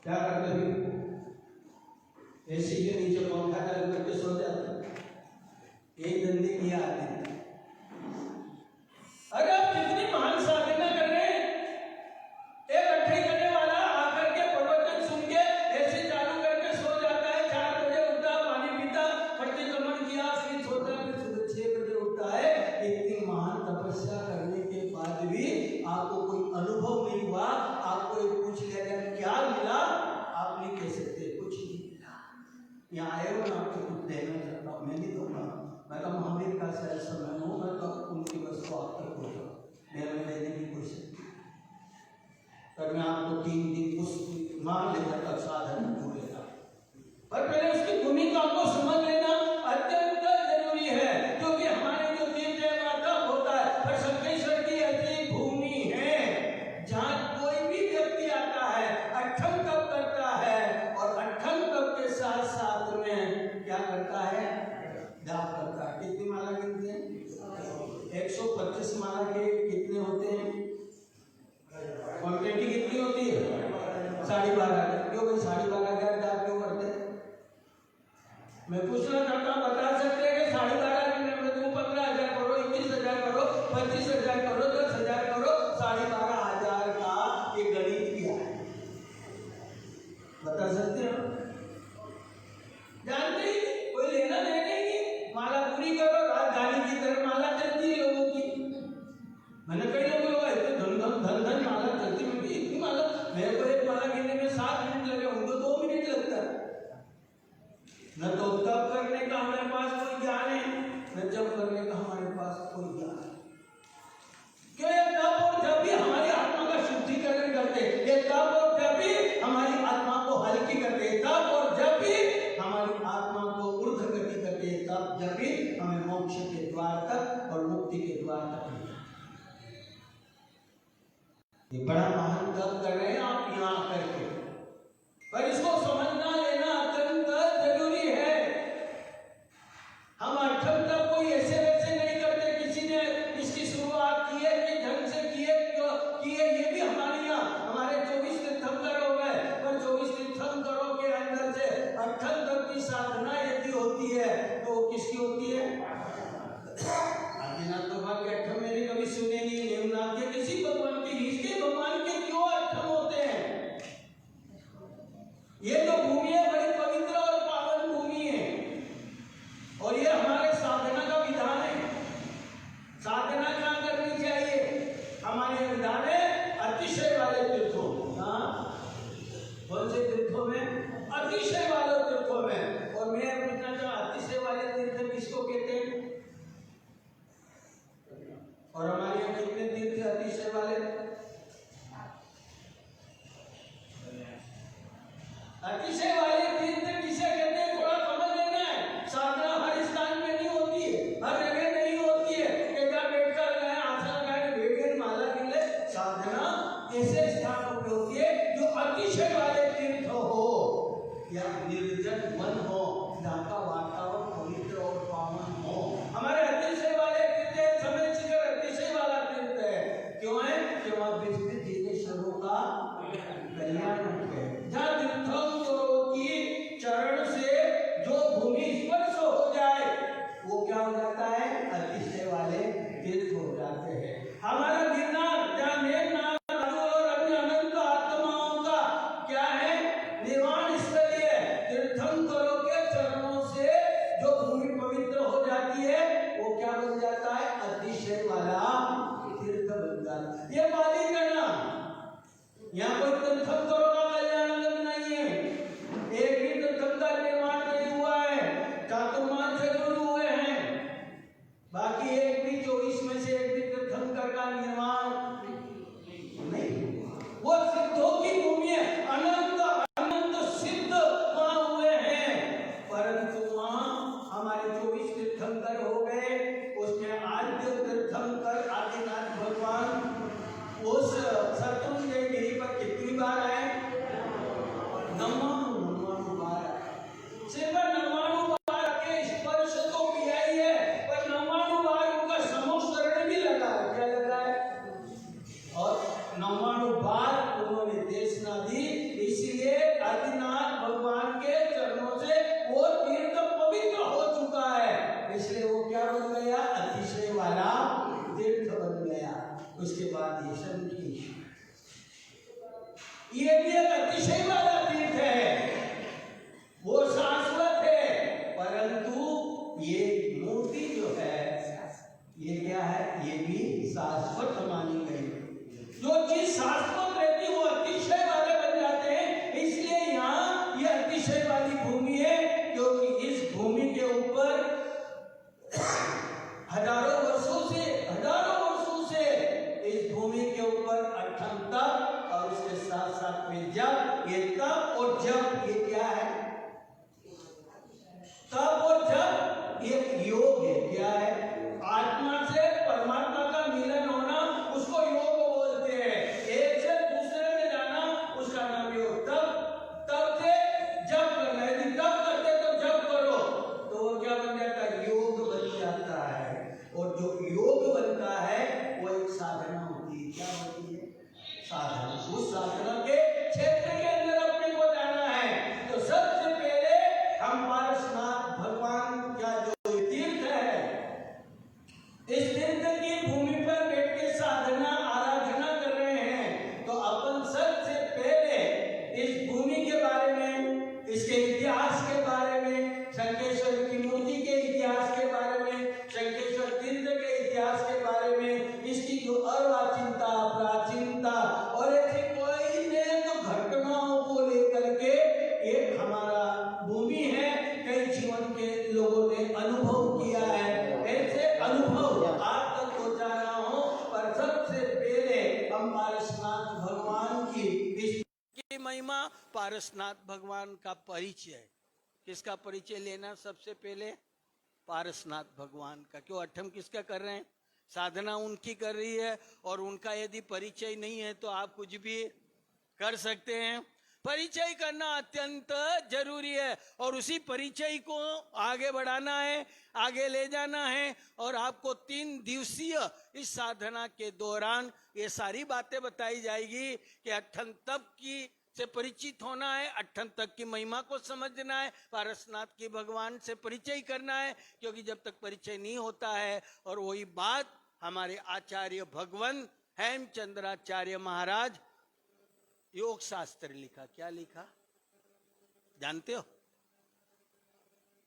क्या करते हैं? एसी के नीचे पंखा चालू करके सो जाते हैं। एक धंधे किया आते हैं। अरे आप कितनी महान साधना कर रहे हैं। एक अट्ठाई करने वाला आकर के प्रवचन सुन के एसी चालू करके सो जाता है। 4 बजे उठता, पानी पीता, प्रतिक्रमण किया, फिर सोता, फिर सुबह 6 बजे उठता है। इतनी महान तपस्या करने के बाद भी आपको कोई अनुभव नहीं हुआ। आपको एक पूछ लिया गया क्या मिला, आप नहीं कह सकते कुछ नहीं मिला। यहाँ आए हो ना, आपको कुछ देना चाहता हूँ, मैं नहीं दूंगा। मैं तो महावीर का शायद समय हूँ, मैं तो उनकी वस्तु आप तक पहुँचा, मेरे में देने की कोशिश की। पर मैं आपको 3 दिन उस मान लेकर तक साधन हो लेता, पर पहले उसकी भूमिका को समझ लेना अत्यंत जरूरी है। क्योंकि हमारे जो तीर्थ माता होता है, पर संकेश्वर की ऐसी भूमि है जहाँ कोई भी व्यक्ति आता है, अठम तप करता है, और अठम तप के साथ साथ में क्या करता है, जाप करता है। कितनी माला गिनते हैं? 125 माला के कितने होते हैं? क्वांटिटी कितनी होती है? 12.5। क्यों भाई 12.5 का जाप क्यों करते हैं? मैं पूछना चाहता हूँ, बता सकते हैं कि 12.5 के मैं दूं 15,000 करो, 21,000 करो, 25,000 करो, 10,000 करो, 12,500 का ये गणित क्या है? बता सकते हो? जानते ही कोई लेना देना ही नहीं। माला पूरी करो, राजधानी की तरह माला चलती है लोगों की। मैंने कई लोगों को धन माला चलती, मैं इतनी माला, मेरे को एक माला गिनने में 7 मिनट लगे, उनको 2 मिनट लगता है। न तो तप करने का हमारे पास कोई ज्ञान है, न जप करने का हमारे पास कोई ज्ञान है। क्यों? ये तप और जप भी हमारी आत्मा का शुद्धिकरण करते हैं। ये तप और जप भी हमारी आत्मा को हल्की करते हैं। तप और जप भी हमारी आत्मा को ऊर्ध्व गति करते हैं। तप जप भी हमें मोक्ष के द्वार तक और मुक्ति के द्वार तक। ये बड़ा महान तप कर रहे हैं आप यहाँ करके, पर इसको समझना लेना अत्यंत जरूरी है। हम अठम तप कोई ऐसे वैसे नहीं करते। किसी ने इसकी शुरुआत की है कि ढंग से किए ये भी हमारे यहाँ हमारे 24 तीर्थंकर हो गए, पर 24 तीर्थंकरों के अंदर से अठम तप की साधना यदि होती है तो किसकी होती है? आदिनाथ भगवान के अठम मैंने कभी सुने नहीं, नेमनाथ के किसी भगवान की, इसके भगवान के क्यों अठम होते हैं? ये जो भूमि है बड़ी पवित्र और पावन भूमि है, और ये हमारे साधना का विधान है। साधना क्या करनी चाहिए? हमारे विधान है अतिशय वाले तीर्थों। कौन से तीर्थों में? अतिशय वाले तीर्थों में। और मैं पूछना चाहता, अतिशय वाले तीर्थ किसको कहते हैं? और हमारे यहाँ कितने तीर्थ अतिशय वाले? अतिशय वाले तीर्थ किसे कहते हैं? थोड़ा समझ लेना है। साधना हर स्थान में नहीं होती है, हर जगह नहीं होती है। एक बैठकर गए, आसन लगाए, बैठ गए, माला गिन ले। साधना ऐसे स्थानों पे होती है जो अतिशय वाले तीर्थ हो या निर्जन वन हो, जहाँ का वातावरण पवित्र और पावन हो। हमारे अतिशय वाले तीर्थ समय शिखर अतिशय वाला तीर्थ है। क्यों है? कि वहाँ विस्तृत जीवेश्वरों का कल्याण है। जहाँ तीर्थंकरों की चरण से जो भूमि स्पर्श हो जाए वो क्या हो जाता है? अतिशय वाले तीर्थ हो जाते हैं। हमारा गिरनार जहाँ मेघनाथ और अन्य अनंत आत्माओं का क्या है? निर्वाण स्थली है। तीर्थंकरों के चरणों से जो भूमि पवित्र हो जाती है वो क्या बन जाता है? अतिशय वाला तीर्थ बन जाता है। ये बाली करना, यहाँ कोई तीर्थंकरों का कल्याण नहीं है। एक भी तीर्थंकर निर्माण नहीं हुआ है, चातुर्मास जरूर हुए हैं, बाकी एक भी 24 में से एक भी तीर्थंकर का निर्माण नहीं हुआ। वो सिद्धों की भूमि है, अनंत अनंत सिद्ध वहां हुए हैं, परंतु वहां हमारे 24 तीर्थंकर हो गए। उसमें आद्य तीर्थंकर आदिनाथ भगवान उस शत्रुंजय गिरी पर कितनी बार आए? 99 बार। सिर्फ 99 बार के स्पर्श तो किया ही है, पर 99 बार उनका समोशरण भी लगा है। क्या लगा है? और 99 बार उन्होंने देशना दी। इसलिए आदिनाथ भगवान के चरणों से वो तीर्थ पवित्र हो चुका है, इसलिए वो क्या बन गया? अतिशय वाला तीर्थ बन गया। उसके बाद ये सब ये भी एक अतिशय वाला तीर्थ है, वो शाश्वत है, परंतु ये मूर्ति जो है ये क्या है? ये भी शाश्वत मानी गई। जो चीज शाश्वत रहती वो अतिशय वाले बन जाते हैं, इसलिए यहाँ ये अतिशय वाली भूमि है, क्योंकि इस भूमि के ऊपर हजारों वर्षों से इस भूमि के ऊपर अठम तप और उसके साथ साथ में जब ये तप और जब ये क्या है? तप और जब एक योग है। क्या है? आत्मा से परमात्मा का मिलन होना, उसको योग बोलते हैं। एक से दूसरे में जाना, उसका नाम योग। तब से जब करना, यदि तब करते तो जब करो, तो वो क्या बन जाता है? योग बन जाता है। और जो योग बनता है वो एक साधना होती है। क्या होती है? साधना। उस साधना के क्षेत्र के अंदर अपने को जाना है, तो सबसे पहले हम पारसनाथ भगवान का जो तीर्थ है, इस तीर्थ की भूमि पर बैठ के साधना आराधना कर रहे हैं, तो अपन सबसे पहले इस भूमि के बारे में, इसके इतिहास के बारे में, शंखेश्वर की मूर्ति के इतिहास के बारे में, शंखेश्वर तीर्थ के इतिहास के बारे में, इसकी जो अर्वाचीनता, प्राचीनता और ऐसी कोई नेक घटनाओं को लेकर के एक हमारा भूमि है, कई जीवन के लोगों ने अनुभव किया है। ऐसे अनुभव आज तक होता रहा हो, पर सबसे पहले हम पारसनाथ भगवान की महिमा, पारसनाथ भगवान का परिचय, किसका परिचय लेना? सबसे पहले पारसनाथ भगवान का। क्यों? अठम किसका कर रहे हैं? साधना उनकी कर रही है, और उनका यदि परिचय नहीं है तो आप कुछ भी कर सकते हैं। परिचय करना अत्यंत जरूरी है, और उसी परिचय को आगे बढ़ाना है, आगे ले जाना है। और आपको 3 दिवसीय इस साधना के दौरान ये सारी बातें बताई जाएगी कि अठम तप की से परिचित होना है, अठम तक की महिमा को समझना है, पारसनाथ की भगवान से परिचय करना है, क्योंकि जब तक परिचय नहीं होता है। और वही बात हमारे आचार्य भगवान हेमचंद्राचार्य महाराज योग शास्त्र लिखा। क्या लिखा जानते हो?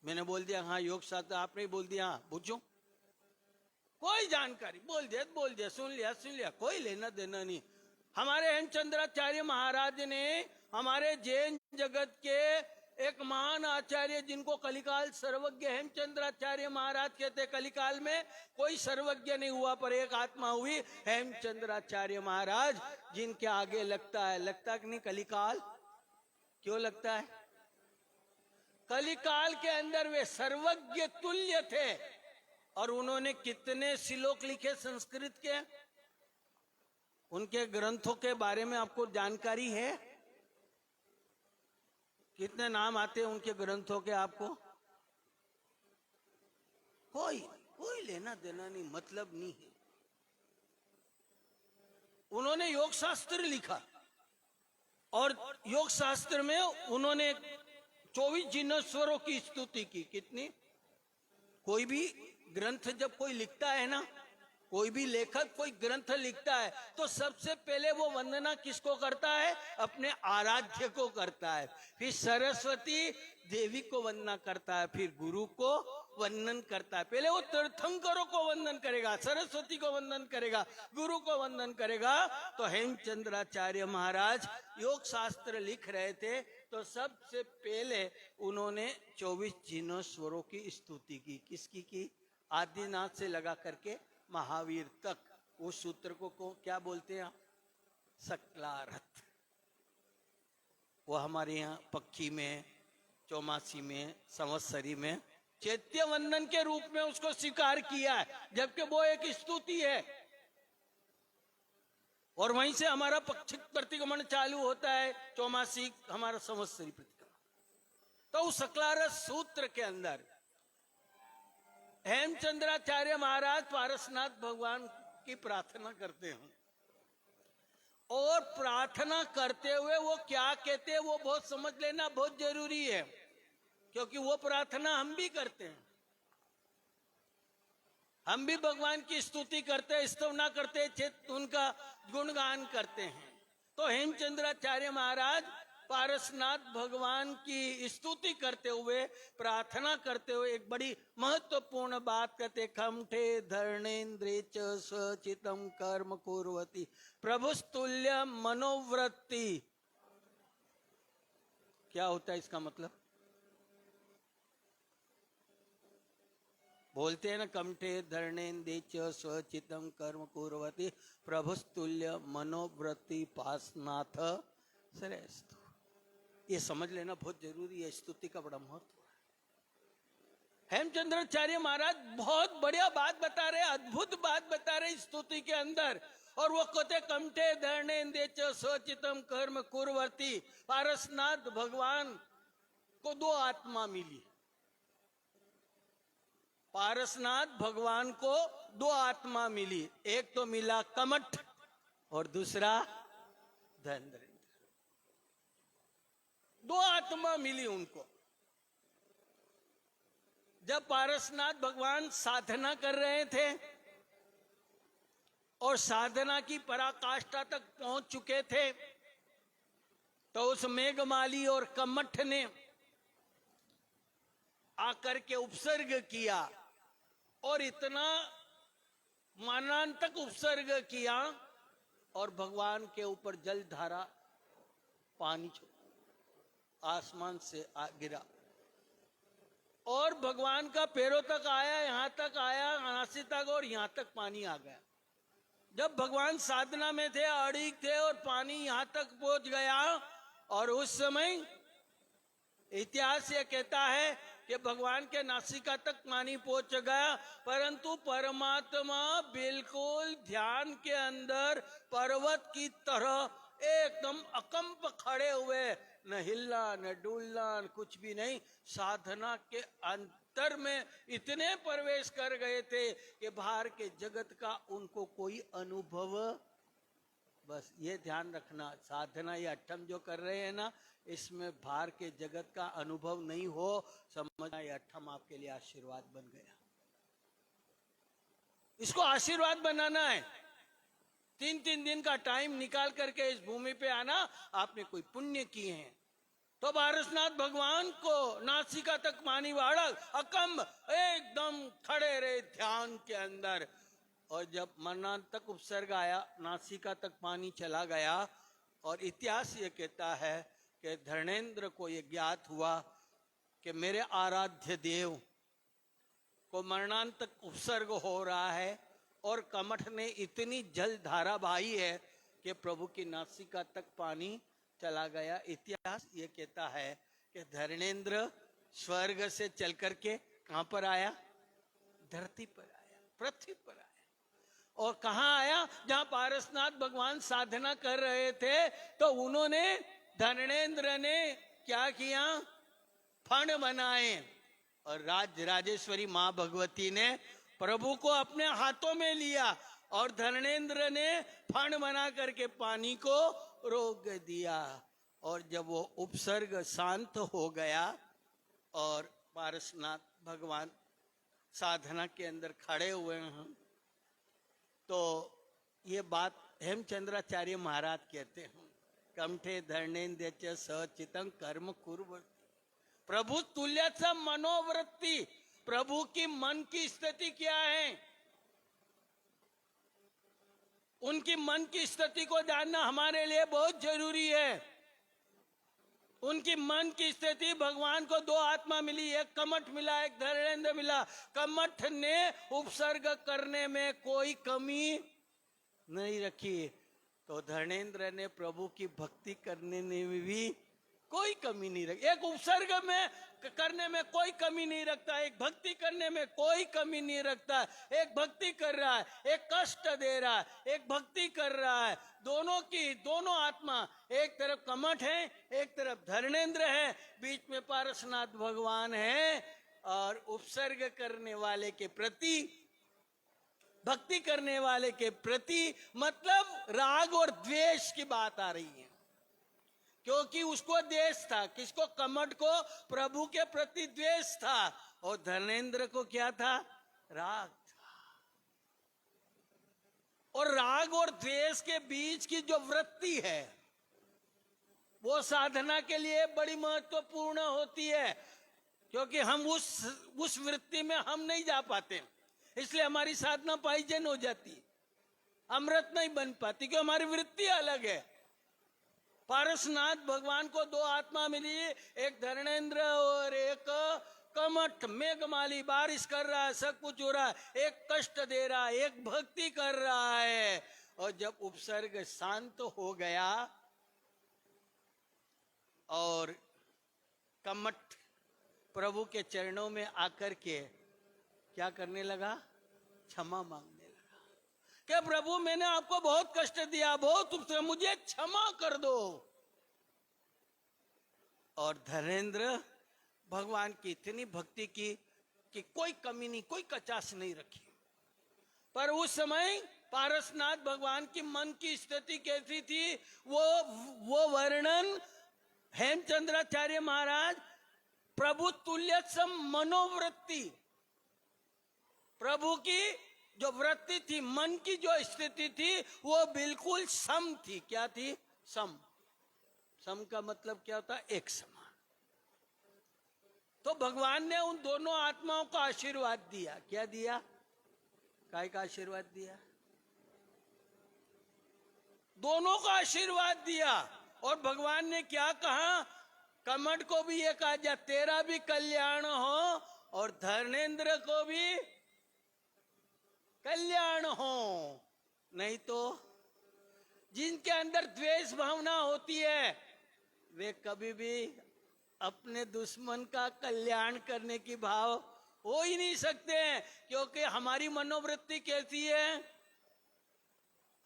मैंने बोल दिया हाँ योग शास्त्र, आपने बोल दिया हाँ, पूछो। कोई जानकारी बोल दिया, सुन लिया, कोई लेना देना नहीं। हमारे हेमचंद्राचार्य महाराज ने हमारे जैन जगत के एक महान आचार्य, जिनको कलिकाल सर्वज्ञ हेमचंद्राचार्य महाराज कहते, कलिकाल में कोई सर्वज्ञ नहीं हुआ, पर एक आत्मा हुई हेमचंद्राचार्य महाराज, जिनके आगे लगता कि नहीं कलिकाल? क्यों लगता है? कलिकाल के अंदर वे सर्वज्ञ तुल्य थे, और उन्होंने कितने श्लोक लिखे संस्कृत के? उनके ग्रंथों के बारे में आपको जानकारी है? कितने नाम आते हैं उनके ग्रंथों के आपको? कोई लेना देना नहीं, मतलब नहीं है। उन्होंने योग शास्त्र लिखा, और योग शास्त्र में उन्होंने 24 जिनस्वरों की स्तुति की। कितनी? कोई भी ग्रंथ जब कोई लिखता है ना, कोई भी लेखक कोई ग्रंथ लिखता है, तो सबसे पहले वो वंदना किसको करता है? अपने आराध्य को करता है, फिर सरस्वती देवी को वंदना करता है, फिर गुरु को वंदन करता है। पहले वो तीर्थंकरों को वंदन करेगा, सरस्वती को वंदन करेगा, गुरु को वंदन करेगा। तो हेमचंद्राचार्य महाराज योग शास्त्र लिख रहे थे, तो सबसे पहले उन्होंने 24 जिनस्वरों की स्तुति की। किसकी की? आदिनाथ से लगा करके महावीर तक। उस सूत्र को क्या बोलते हैं? सकलारथ। वो हमारे यहाँ पक्की में, चौमासी में, संवत्सरी में चैत्य वंदन के रूप में उसको स्वीकार किया है, जबकि वो एक स्तुति है। और वहीं से हमारा पक्षिक प्रतिक्रमण चालू होता है, चौमासी हमारा संवत्सरी प्रतिक्रमण। तो उस सकलारथ सूत्र के अंदर हेमचंद्राचार्य महाराज पारसनाथ भगवान की प्रार्थना करते हैं, और प्रार्थना करते हुए वो क्या कहते हैं वो बहुत समझ लेना बहुत जरूरी है, क्योंकि वो प्रार्थना हम भी करते हैं। हम भी भगवान की स्तुति करते हैं, स्तवना करते हैं, उनका गुणगान करते हैं। तो हेमचंद्राचार्य महाराज पारसनाथ भगवान की स्तुति करते हुए, प्रार्थना करते हुए एक बड़ी महत्वपूर्ण बात कहते, खमठे धर्णेन्द्रे च स्वचितम कर्म कुर्वती प्रभुस्तुल्य मनोवृत्ति। क्या होता है इसका मतलब? बोलते हैं ना, कमठे धर्णेन्द्रे च स्वचितम कर्म कुर्वती प्रभुस्तुल्य मनोवृत्ति पासनाथ श्रेष्ठ। ये समझ लेना बहुत जरूरी है, स्तुति का बड़ा महत्व है। हेमचंद्राचार्य महाराज बहुत बढ़िया बात बता रहे, अद्भुत बात बता रहे स्तुति के अंदर। और वो कहते कमठे धर्णेन्द्रे च स्वचितम कर्म कुर्वती। पारसनाथ भगवान को दो आत्मा मिली। पारसनाथ भगवान को दो आत्मा मिली, एक तो मिला कमठ और दूसरा धर्मेंद्र। दो आत्मा मिली उनको। जब पारसनाथ भगवान साधना कर रहे थे और साधना की पराकाष्ठा तक पहुंच चुके थे, तो उस मेघमाली और कमठ ने आकर के उपसर्ग किया और इतना मानांतक उपसर्ग किया और भगवान के ऊपर जल धारा पानी आसमान से गिरा और भगवान का पैरों तक आया, यहां तक आया, नासी तक, और यहां तक पानी आ गया। जब भगवान साधना में थे, अड़िग थे और पानी यहां तक पहुंच गया, और उस समय इतिहास ये कहता है कि भगवान के नासिका तक पानी पहुंच गया, परंतु परमात्मा बिल्कुल ध्यान के अंदर पर्वत की तरह एकदम अकंप खड़े हुए, न हिलना न डुलना, कुछ भी नहीं। साधना के अंतर में इतने प्रवेश कर गए थे कि बाहर के जगत का उनको कोई अनुभव, बस ये ध्यान रखना, साधना ये अट्ठम जो कर रहे हैं ना, इसमें बाहर के जगत का अनुभव नहीं हो, समझना ये अट्ठम आपके लिए आशीर्वाद बन गया। इसको आशीर्वाद बनाना है। 3-3 दिन का टाइम निकाल करके इस भूमि पे आना, आपने कोई पुण्य किए हैं। तो पारसनाथ भगवान को नासिका तक पानी वाड़ा, अकंब एकदम खड़े रहे ध्यान के अंदर। और जब मरणांतक उपसर्ग आया, नासिका तक पानी चला गया, और इतिहास ये कहता है कि धर्मेंद्र को ये ज्ञात हुआ कि मेरे आराध्य देव को मरणांतक उपसर्ग हो रहा है और कमठ ने इतनी जल धारा बहाई है कि प्रभु की नासिका तक पानी चला गया। इतिहास ये कहता है कि धर्मेंद्र स्वर्ग से चल करके कहां पर आया? धरती पर आया, पृथ्वी पर आया। और कहां आया? जहां पारसनाथ भगवान साधना कर रहे थे, तो उन्होंने, धर्मेंद्र ने क्या किया? फण बनाए, और राजेश्वरी मां भगवती ने प्रभु को अपने हाथों में लिया, और धर्मेंद्र ने फण बना करके पानी को रोक दिया। और जब वो उपसर्ग शांत हो गया और पारसनाथ भगवान साधना के अंदर खड़े हुए हैं, तो ये बात हेमचंद्राचार्य महाराज कहते हैं, कमठे धर्मेंद्र च सचितं कर्म कुर्वती प्रभु तुल्य मनोवृत्ति। प्रभु की मन की स्थिति क्या है? उनकी मन की स्थिति को जानना हमारे लिए बहुत जरूरी है। उनकी मन की स्थिति, भगवान को दो आत्मा मिली, एक कमठ मिला, एक धर्मेंद्र मिला। कमठ ने उपसर्ग करने में कोई कमी नहीं रखी, तो धर्मेंद्र ने प्रभु की भक्ति करने में भी कोई कमी नहीं रखी। एक उपसर्ग में करने में कोई कमी नहीं रखता, एक भक्ति करने में कोई कमी नहीं रखता। एक भक्ति कर रहा है, एक कष्ट दे रहा है, एक भक्ति कर रहा है। दोनों आत्मा, एक तरफ कमठ है, एक तरफ धर्मेंद्र है, बीच में पारसनाथ भगवान है। और उपसर्ग करने वाले के प्रति भक्ति करने वाले के प्रति मतलब राग और द्वेष की बात आ रही है, क्योंकि उसको द्वेष था। किसको? कमठ को प्रभु के प्रति द्वेष था, और धर्मेंद्र को क्या था? राग था। और राग और द्वेष के बीच की जो वृत्ति है वो साधना के लिए बड़ी महत्वपूर्ण होती है, क्योंकि हम उस वृत्ति में हम नहीं जा पाते, इसलिए हमारी साधना पाइजन हो जाती, अमृत नहीं बन पाती, क्योंकि हमारी वृत्ति अलग है। पारसनाथ भगवान को दो आत्मा मिली, एक धर्मेंद्र और एक कमठ। मेघमाली बारिश कर रहा है, सब कुछ हो रहा है, एक कष्ट दे रहा है, एक भक्ति कर रहा है। और जब उपसर्ग शांत हो गया और कमठ प्रभु के चरणों में आकर के क्या करने लगा? क्षमा मांगने लगा कि प्रभु मैंने आपको बहुत कष्ट दिया, बहुत, मुझे क्षमा कर दो। और धर्मेंद्र भगवान की इतनी भक्ति की कि कोई कमी नहीं, कोई कचास नहीं रखी। पर उस समय पारसनाथ भगवान की मन की स्थिति कैसी थी वो वर्णन हेमचंद्राचार्य महाराज प्रभु तुल्य सम मनोवृत्ति, प्रभु की जो वृत्ति थी, मन की जो स्थिति थी वो बिल्कुल सम थी। क्या थी? सम। सम का मतलब क्या होता है? एक समान। तो भगवान ने उन दोनों आत्माओं को आशीर्वाद दिया। क्या दिया? काय का आशीर्वाद दिया? दोनों को आशीर्वाद दिया। और भगवान ने क्या कहा? कमठ को भी ये कहा, जा तेरा भी कल्याण हो और धर्मेंद्र को भी कल्याण हो। नहीं तो जिनके अंदर द्वेष भावना होती है वे कभी भी अपने दुश्मन का कल्याण करने की भाव हो ही नहीं सकते हैं, क्योंकि हमारी मनोवृत्ति कैसी है?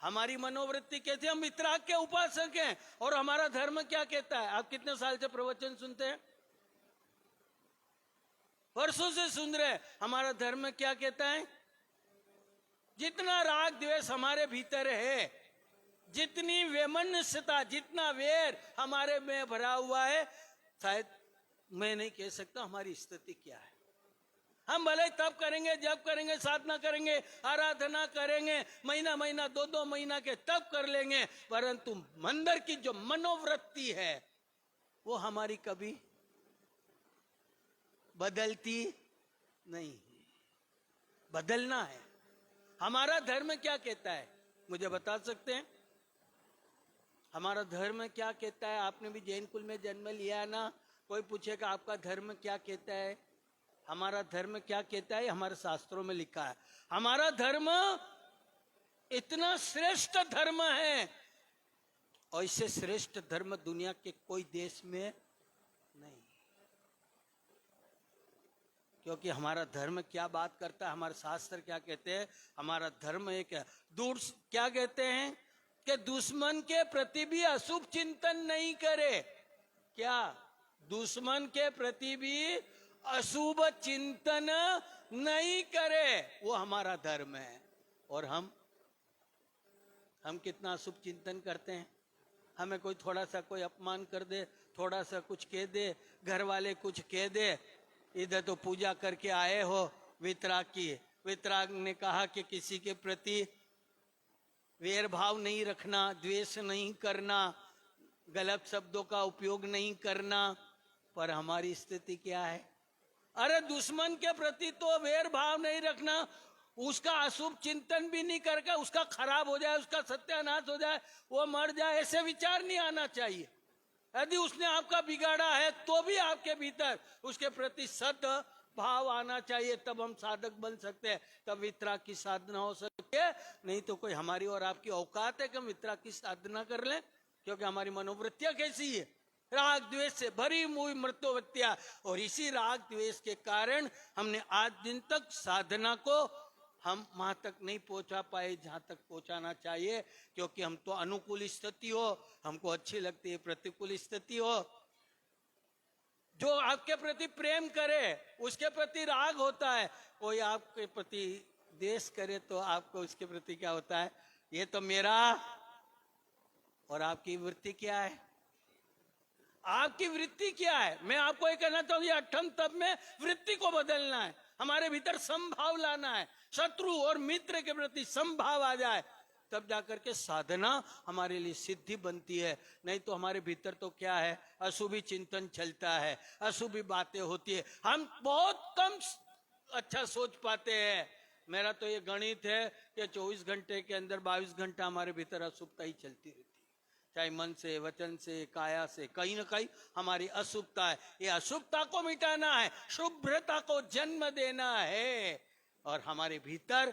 हमारी मनोवृत्ति कैसी? हम वितराग के उपासक हैं, और हमारा धर्म क्या कहता है? आप कितने साल से प्रवचन सुनते हैं? वर्षों से सुन रहे। हमारा धर्म क्या कहता है? जितना राग द्वेष हमारे भीतर है, जितनी वैमनस्यता, जितना वेर हमारे में भरा हुआ है, शायद मैं नहीं कह सकता हमारी स्थिति क्या है। हम भले तब करेंगे, जब करेंगे, साधना करेंगे, आराधना करेंगे, महीना महीना 2-2 महीना के तब कर लेंगे, परंतु मंदिर की जो मनोवृत्ति है वो हमारी कभी बदलती नहीं। बदलना है। हमारा धर्म क्या कहता है? मुझे बता सकते हैं हमारा धर्म क्या कहता है? आपने भी जैन कुल में जन्म लिया है ना, कोई पूछेगा आपका धर्म क्या कहता है? हमारा धर्म क्या कहता है? हमारे शास्त्रों में लिखा है। हमारा धर्म इतना श्रेष्ठ धर्म है, और इससे श्रेष्ठ धर्म दुनिया के कोई देश में नहीं, क्योंकि हमारा धर्म क्या बात करता है, हमारे शास्त्र क्या कहते हैं? हमारा धर्म एक दूर क्या कहते हैं कि दुश्मन के प्रति भी अशुभ चिंतन नहीं करे। क्या? दुश्मन के प्रति भी अशुभ चिंतन नहीं करे, वो हमारा धर्म है। और हम कितना अशुभ चिंतन करते हैं। हमें कोई थोड़ा सा कोई अपमान कर दे, थोड़ा सा कुछ कह दे, घर वाले कुछ कह दे, इधर तो पूजा करके आए हो वितराग की। वितराग ने कहा कि किसी के प्रति वैर भाव नहीं रखना, द्वेष नहीं करना, गलत शब्दों का उपयोग नहीं करना। पर हमारी स्थिति क्या है? अरे दुश्मन के प्रति तो वैर भाव नहीं रखना, उसका अशुभ चिंतन भी नहीं करके उसका खराब हो जाए, उसका सत्यानाश हो जाए, वो मर जाए, ऐसे विचार नहीं आना चाहिए। यदि उसने आपका बिगाड़ा है तो भी आपके भीतर उसके प्रति सद भाव आना चाहिए, तब हम साधक बन सकते हैं, तब वितराग की साधना हो सकती है। नहीं तो कोई हमारी और आपकी औकात है कि हम वितराग की साधना कर लें, क्योंकि हमारी मनोवृत्तियां कैसी है? राग द्वेष से भरी हुई मृत्युवृत्तियां। और इसी राग द्वेष के कारण हमने आज दिन तक साधना को हम वहां तक नहीं पहुंचा पाए जहां तक पहुंचाना चाहिए, क्योंकि हम तो अनुकूल स्थिति हो हमको अच्छी लगती है, प्रतिकूल स्थिति हो, जो आपके प्रति प्रेम करे उसके प्रति राग होता है, कोई आपके प्रति द्वेष करे तो आपको उसके प्रति क्या होता है? ये तो मेरा। और आपकी वृत्ति क्या है? आपकी वृत्ति क्या है? मैं आपको ये कहना चाहूँ, ये अठम तप में वृत्ति को बदलना है, हमारे भीतर समभाव लाना है, शत्रु और मित्र के प्रति समभाव आ जाए, तब जाकर के साधना हमारे लिए सिद्धि बनती है। नहीं तो हमारे भीतर तो क्या है, अशुभी चिंतन चलता है, अशुभी बातें होती है, हम बहुत कम अच्छा सोच पाते हैं। मेरा तो ये गणित है कि 24 घंटे के अंदर 22 घंटा हमारे भीतर अशुभता ही चलती रहती है, चाहे मन से, वचन से, काया से, कहीं ना कहीं हमारी अशुभता है। ये अशुभता को मिटाना है, शुभ्रता को जन्म देना है और हमारे भीतर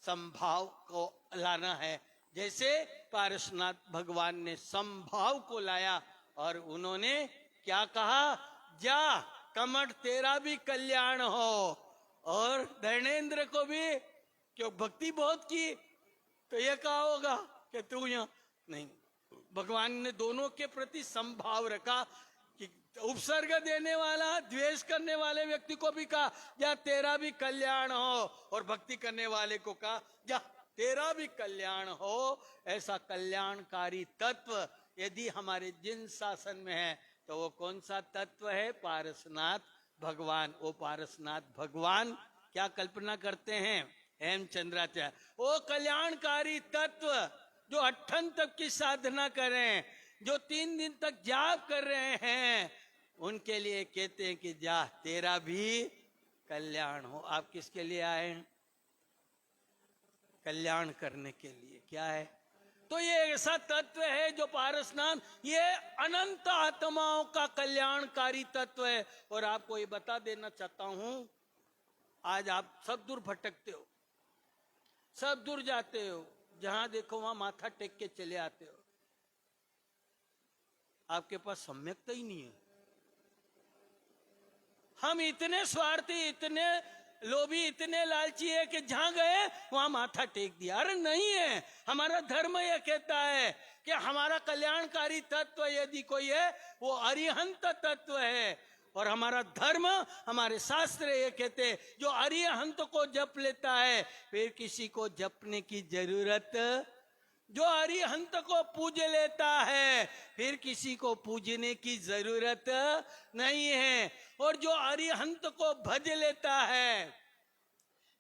संभाव को लाना है। जैसे पारसनाथ भगवान ने संभाव को लाया और उन्होंने क्या कहा, जा कमठ तेरा भी कल्याण हो। और धर्मेंद्र को भी क्यों भक्ति बहुत की तो ये कहा होगा कि तू यहाँ नहीं। भगवान ने दोनों के प्रति संभाव रखा कि उपसर्ग देने वाला, द्वेष करने वाले व्यक्ति को भी कहा जा तेरा भी कल्याण हो, और भक्ति करने वाले को कहा जा तेरा भी कल्याण हो। ऐसा कल्याणकारी तत्व यदि हमारे जिन शासन में है तो वो कौन सा तत्व है? पारसनाथ भगवान। वो पारसनाथ भगवान क्या कल्पना करते हैं? हेमचंद्राचार्य वो कल्याणकारी तत्व जो अठन तक की साधना करें, जो 3 दिन तक जाप कर रहे हैं, उनके लिए कहते हैं कि जा तेरा भी कल्याण हो। आप किसके लिए आए हैं? कल्याण करने के लिए। क्या है? तो ये ऐसा तत्व है जो पारसनाथ, ये अनंत आत्माओं का कल्याणकारी तत्व है। और आपको ये बता देना चाहता हूं, आज आप सब दूर भटकते हो, सब दूर जाते हो, जहां देखो वहां माथा टेक के चले आते हो, आपके पास सम्यकता ही नहीं है। हम इतने स्वार्थी, इतने लोभी, इतने लालची है कि जहां गए वहां माथा टेक दिया। अरे नहीं है, हमारा धर्म यह कहता है कि हमारा कल्याणकारी तत्व यदि कोई है वो अरिहंत तत्व है। और हमारा धर्म, हमारे शास्त्र ये कहते हैं जो अरिहंत को जप लेता है फिर किसी को जपने की जरूरत, जो अरिहंत को पूज लेता है फिर किसी को पूजने की जरूरत नहीं है। और जो अरिहंत को भज लेता है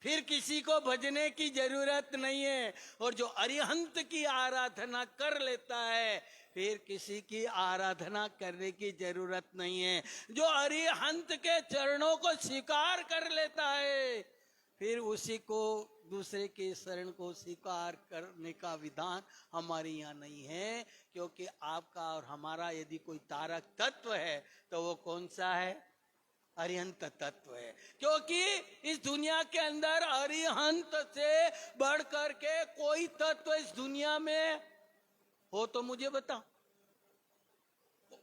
फिर किसी को भजने की जरूरत नहीं है। और जो अरिहंत की आराधना कर लेता है फिर किसी की आराधना करने की जरूरत नहीं है। जो अरिहंत के चरणों को स्वीकार कर लेता है फिर उसी को, दूसरे के शरण को स्वीकार करने का विधान हमारे यहाँ नहीं है। क्योंकि आपका और हमारा यदि कोई तारक तत्व है तो वो कौन सा है? अरिहंत तत्व है। क्योंकि इस दुनिया के अंदर अरिहंत से बढ़ करके कोई तत्व इस दुनिया में हो तो मुझे बताओ।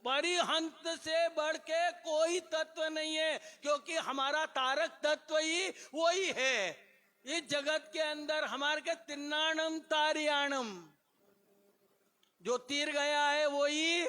अरिहंत से बढ़ के कोई तत्व नहीं है, क्योंकि हमारा तारक तत्व ही वही है। इस जगत के अंदर हमारे के तिन्नाणम तारियाणम, जो तीर गया है वही,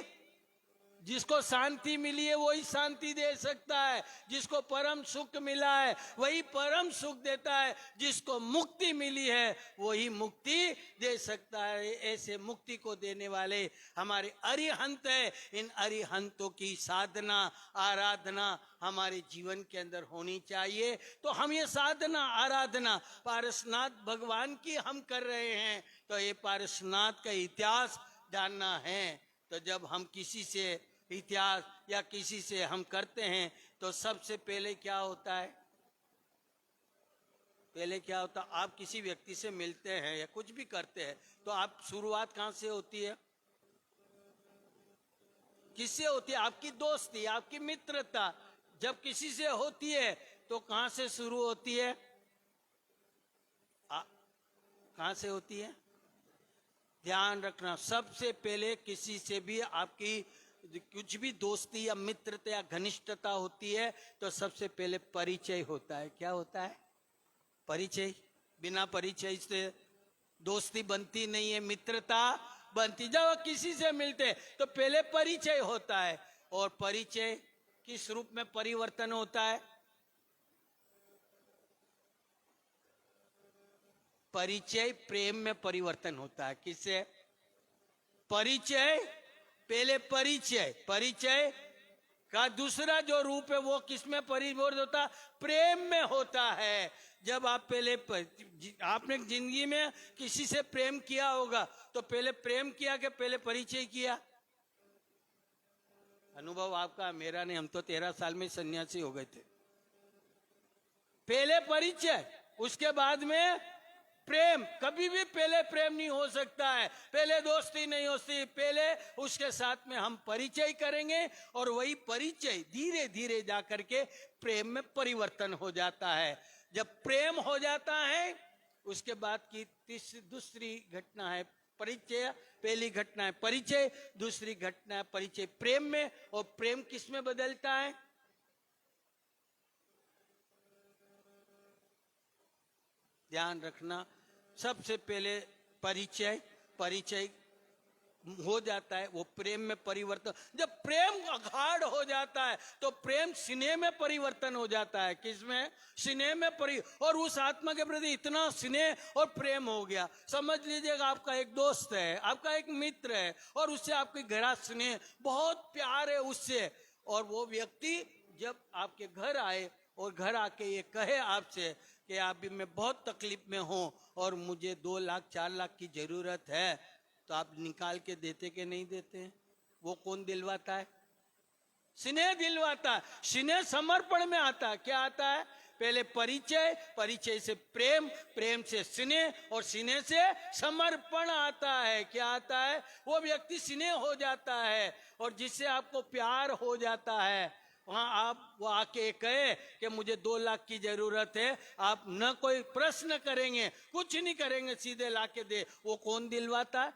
जिसको शांति मिली है वही शांति दे सकता है, जिसको परम सुख मिला है वही परम सुख देता है, जिसको मुक्ति मिली है वही मुक्ति दे सकता है। ऐसे मुक्ति को देने वाले हमारे अरिहंत है। इन अरिहंतों की साधना, आराधना हमारे जीवन के अंदर होनी चाहिए। तो हम ये साधना, आराधना पारसनाथ भगवान की हम कर रहे हैं। तो ये पारसनाथ का इतिहास जानना है। तो जब हम किसी से इतिहास या किसी से हम करते हैं तो सबसे पहले क्या होता है? पहले क्या होता है? आप किसी व्यक्ति से मिलते हैं या कुछ भी करते हैं तो आप शुरुआत कहां से होती है? किससे होती है? आपकी दोस्ती, आपकी मित्रता जब किसी से होती है तो कहां से शुरू होती है? कहां से होती है? ध्यान रखना, सबसे पहले किसी से भी आपकी कुछ भी दोस्ती या मित्रता या घनिष्ठता होती है तो सबसे पहले परिचय होता है। क्या होता है? परिचय। बिना परिचय से दोस्ती बनती नहीं है, मित्रता बनती। जब किसी से मिलते तो पहले परिचय होता है। और परिचय किस रूप में परिवर्तन होता है? परिचय प्रेम में परिवर्तन होता है। किससे? परिचय, पहले परिचय, परिचय का दूसरा जो रूप है वो किसमें परिवर्तन होता? प्रेम में होता है। जब आप पहले आपने जिंदगी में किसी से प्रेम किया होगा तो पहले प्रेम किया कि पहले परिचय किया? अनुभव आपका, मेरा नहीं, हम तो 13 साल में सन्यासी हो गए थे। पहले परिचय, उसके बाद में प्रेम। कभी भी पहले प्रेम नहीं हो सकता है, पहले दोस्ती नहीं होती, पहले उसके साथ में हम परिचय करेंगे और वही परिचय धीरे धीरे जा करके प्रेम में परिवर्तन हो जाता है। जब प्रेम हो जाता है उसके बाद की दूसरी घटना है परिचय। पहली घटना है परिचय, दूसरी घटना है परिचय प्रेम में। और प्रेम किस में बदलता है? ध्यान रखना, सबसे पहले परिचय, परिचय हो जाता है वो प्रेम में परिवर्तन। जब प्रेम अगाढ़ हो जाता है तो प्रेम स्नेह में परिवर्तन हो जाता है। किसमें? स्नेह में और उस आत्मा के प्रति इतना स्नेह और प्रेम हो गया। समझ लीजिएगा आपका एक दोस्त है, आपका एक मित्र है और उससे आपकी गहरा स्नेह, बहुत प्यार है उससे। और वो व्यक्ति जब आपके घर आए और घर आके ये कहे आपसे कि अभी मैं बहुत तकलीफ में हूं और मुझे 2 लाख 4 लाख की जरूरत है, तो आप निकाल के देते कि नहीं देते? वो कौन दिलवाता है? स्नेह दिलवाता है। स्नेह समर्पण में आता है। क्या आता है? पहले परिचय, परिचय से प्रेम, प्रेम से स्नेह और स्नेह से समर्पण आता है। क्या आता है? वो व्यक्ति स्नेह हो जाता है और जिससे आपको प्यार हो जाता है, वहां आप वो आके कहे कि मुझे 2 लाख की जरूरत है, आप न कोई प्रश्न करेंगे, कुछ नहीं करेंगे, सीधे लाके दे। वो कौन दिलवाता है?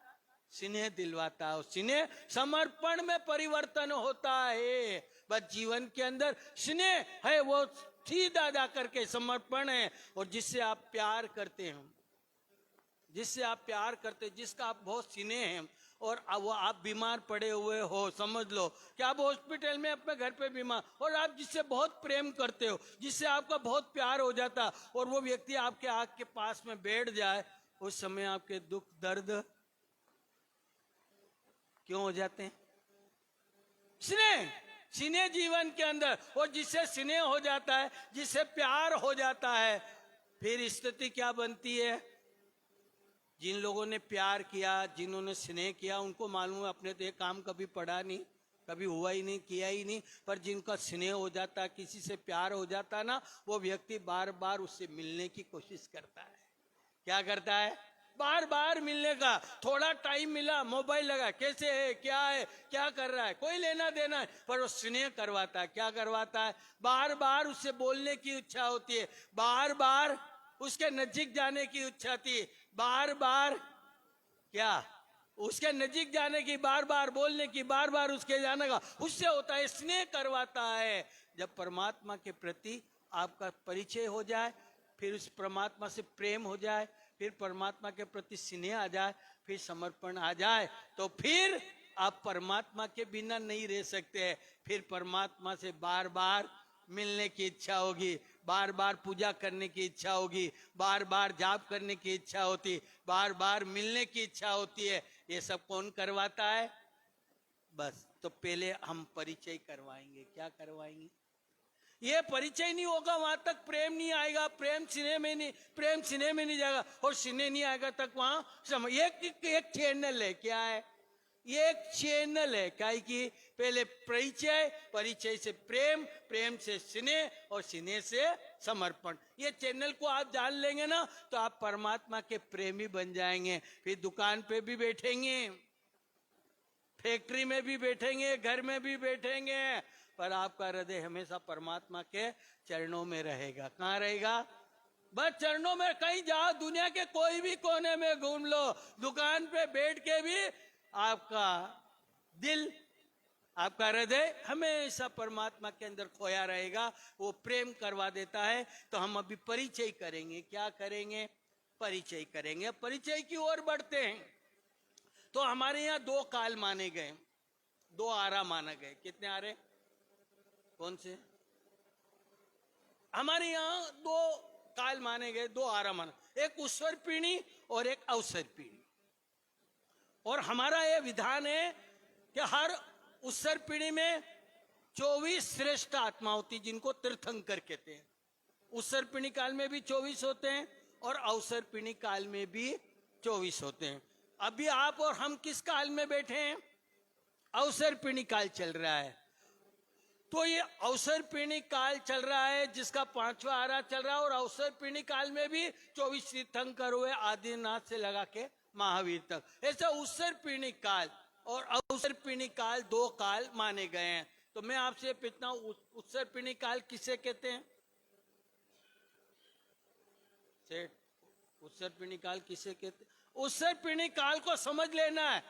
स्नेह दिलवाता है। स्नेह समर्पण में परिवर्तन होता है। बस जीवन के अंदर स्नेह है, वो सीधा जा करके समर्पण है। और जिससे आप प्यार करते हैं, जिससे आप प्यार करते, जिसका आप बहुत स्नेह हैं, और वो आप बीमार पड़े हुए हो, समझ लो कि आप हॉस्पिटल में अपने घर पे बीमार, और आप जिससे बहुत प्रेम करते हो, जिससे आपका बहुत प्यार हो जाता, और वो व्यक्ति आपके आँख के पास में बैठ जाए, उस समय आपके दुख दर्द क्यों हो जाते हैं? स्नेह, स्नेह जीवन के अंदर। और जिससे स्नेह हो जाता है, जिससे प्यार हो जाता है, फिर स्थिति क्या बनती है? जिन लोगों ने प्यार किया, जिन्होंने स्नेह किया, उनको मालूम है अपने तो ये काम कभी पड़ा नहीं, कभी हुआ ही नहीं, किया ही नहीं। पर जिनका स्नेह हो जाता, किसी से प्यार हो जाता ना, वो व्यक्ति बार बार उससे मिलने की कोशिश करता है। क्या करता है? बार बार मिलने का। थोड़ा टाइम मिला, मोबाइल लगा, कैसे है, क्या है, क्या कर रहा है, कोई लेना देना है, पर वो स्नेह करवाता है। क्या करवाता है? बार बार उससे बोलने की इच्छा होती है, बार बार उसके नजीक जाने की इच्छा थी, बार बार क्या उसके नजीक जाने की, बार बार बोलने की, बार बार उसके जाने का, उससे होता है स्नेह करवाता है। जब परमात्मा के प्रति आपका परिचय हो जाए, फिर उस परमात्मा से प्रेम हो जाए, फिर परमात्मा के प्रति स्नेह आ जाए, फिर समर्पण आ जाए, तो फिर आप परमात्मा के बिना नहीं रह सकते हैं। फिर परमात्मा से बार बार मिलने की इच्छा होगी, बार बार पूजा करने की इच्छा होगी, बार बार जाप करने की इच्छा होती, बार बार मिलने की इच्छा होती है। ये सब कौन करवाता है? बस तो पहले हम परिचय करवाएंगे। क्या करवाएंगे? ये परिचय नहीं होगा वहां तक प्रेम नहीं आएगा, प्रेम स्नेह में नहीं, प्रेम स्नेह में नहीं जाएगा, और स्नेह नहीं आएगा तक वहां एक चैनल है। क्या है? ये एक चैनल है। क्या कि पहले परिचय, परिचय से प्रेम, प्रेम से स्नेह और स्नेह से समर्पण। ये चैनल को आप जान लेंगे ना, तो आप परमात्मा के प्रेमी बन जाएंगे। फिर दुकान पे भी बैठेंगे, फैक्ट्री में भी बैठेंगे, घर में भी बैठेंगे, पर आपका हृदय हमेशा परमात्मा के चरणों में रहेगा। कहाँ रहेगा? बस चरणों में। कहीं जाओ, दुनिया के कोई भी कोने में घूम लो, दुकान पे बैठ के भी आपका दिल, आपका हृदय हमेशा परमात्मा के अंदर खोया रहेगा। वो प्रेम करवा देता है। तो हम अभी परिचय करेंगे। क्या करेंगे? परिचय करेंगे। परिचय की ओर बढ़ते हैं। तो हमारे यहाँ 2 काल माने गए, 2 आरा माना गए। कितने आरे? कौन से? हमारे यहाँ 2 काल माने गए, 2 आरा माना। एक उत्सर पीढ़ी और एक अवसर पीढ़ी। और हमारा ये विधान है कि हर उत्सर पीढ़ी में 24 श्रेष्ठ आत्मा होती, जिनको तीर्थंकर कहते हैं। उत्सर पीढ़ी काल में भी 24 होते हैं और अवसर पीढ़ी काल में भी 24 होते हैं। अभी आप और हम किस काल में बैठे हैं? अवसर पीढ़ी काल चल रहा है। तो ये अवसर पीढ़ी काल चल रहा है, जिसका 5वां आरा चल रहा है। और अवसर पीढ़ी काल में भी 24 तीर्थंकर हुए, आदिनाथ से लगा के महावीर तक। ऐसा उत्सर पीढ़ी काल और अवसर पीढ़ी काल 2 काल माने गए हैं। तो मैं आपसे पूछता हूं, उत्सर पीढ़ी काल किसे कहते हैं? उत्सर पीढ़ी काल किसे कहते हैं? उत्सर पीढ़ी काल को समझ लेना है।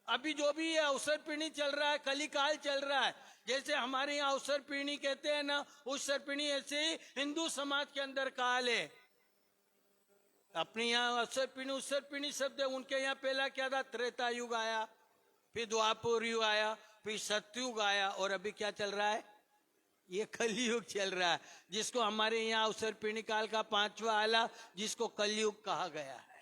अभी जो भी है अवसर पीढ़ी चल रहा है, कली काल चल रहा है। जैसे हमारे यहाँ अवसर पीढ़ी कहते हैं ना, उत्सर पीढ़ी, ऐसे ही हिंदू समाज के अंदर काल है। अपने यहाँ अवसर पीढ़ी उत्सर पीढ़ी शब्द है, उनके यहाँ पहला क्या था? त्रेता युग आया, फिर द्वापर युग आया, फिर सतयुग आया, और अभी क्या चल रहा है? ये कलयुग चल रहा है, जिसको हमारे यहाँ अवसर पीढ़ी काल का 5वां आला, जिसको कलयुग कहा गया है।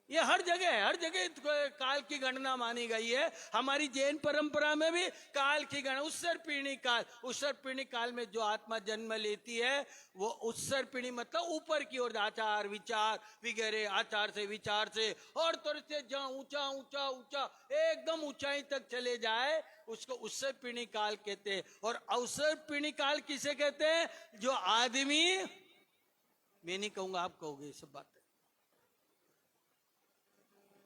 ये हर जगह काल की गणना मानी गई है। हमारी जैन परंपरा में भी काल की गणना, उत्सर पीढ़ी काल। उत्सर पीढ़ी काल में जो आत्मा जन्म लेती है वो उत्सर पीढ़ी मतलब ऊपर की ओर, आचार विचार वगैरह, आचार से विचार से और तरह से जहाँ ऊंचा ऊंचा ऊंचा एकदम ऊंचाई तक चले जाए, उसको उत्सर पीढ़ी काल कहते हैं। और अवसर पीढ़ी काल किसे कहते हैं? जो आदमी, मैं नहीं कहूंगा, आप कहोगे ये सब बातें।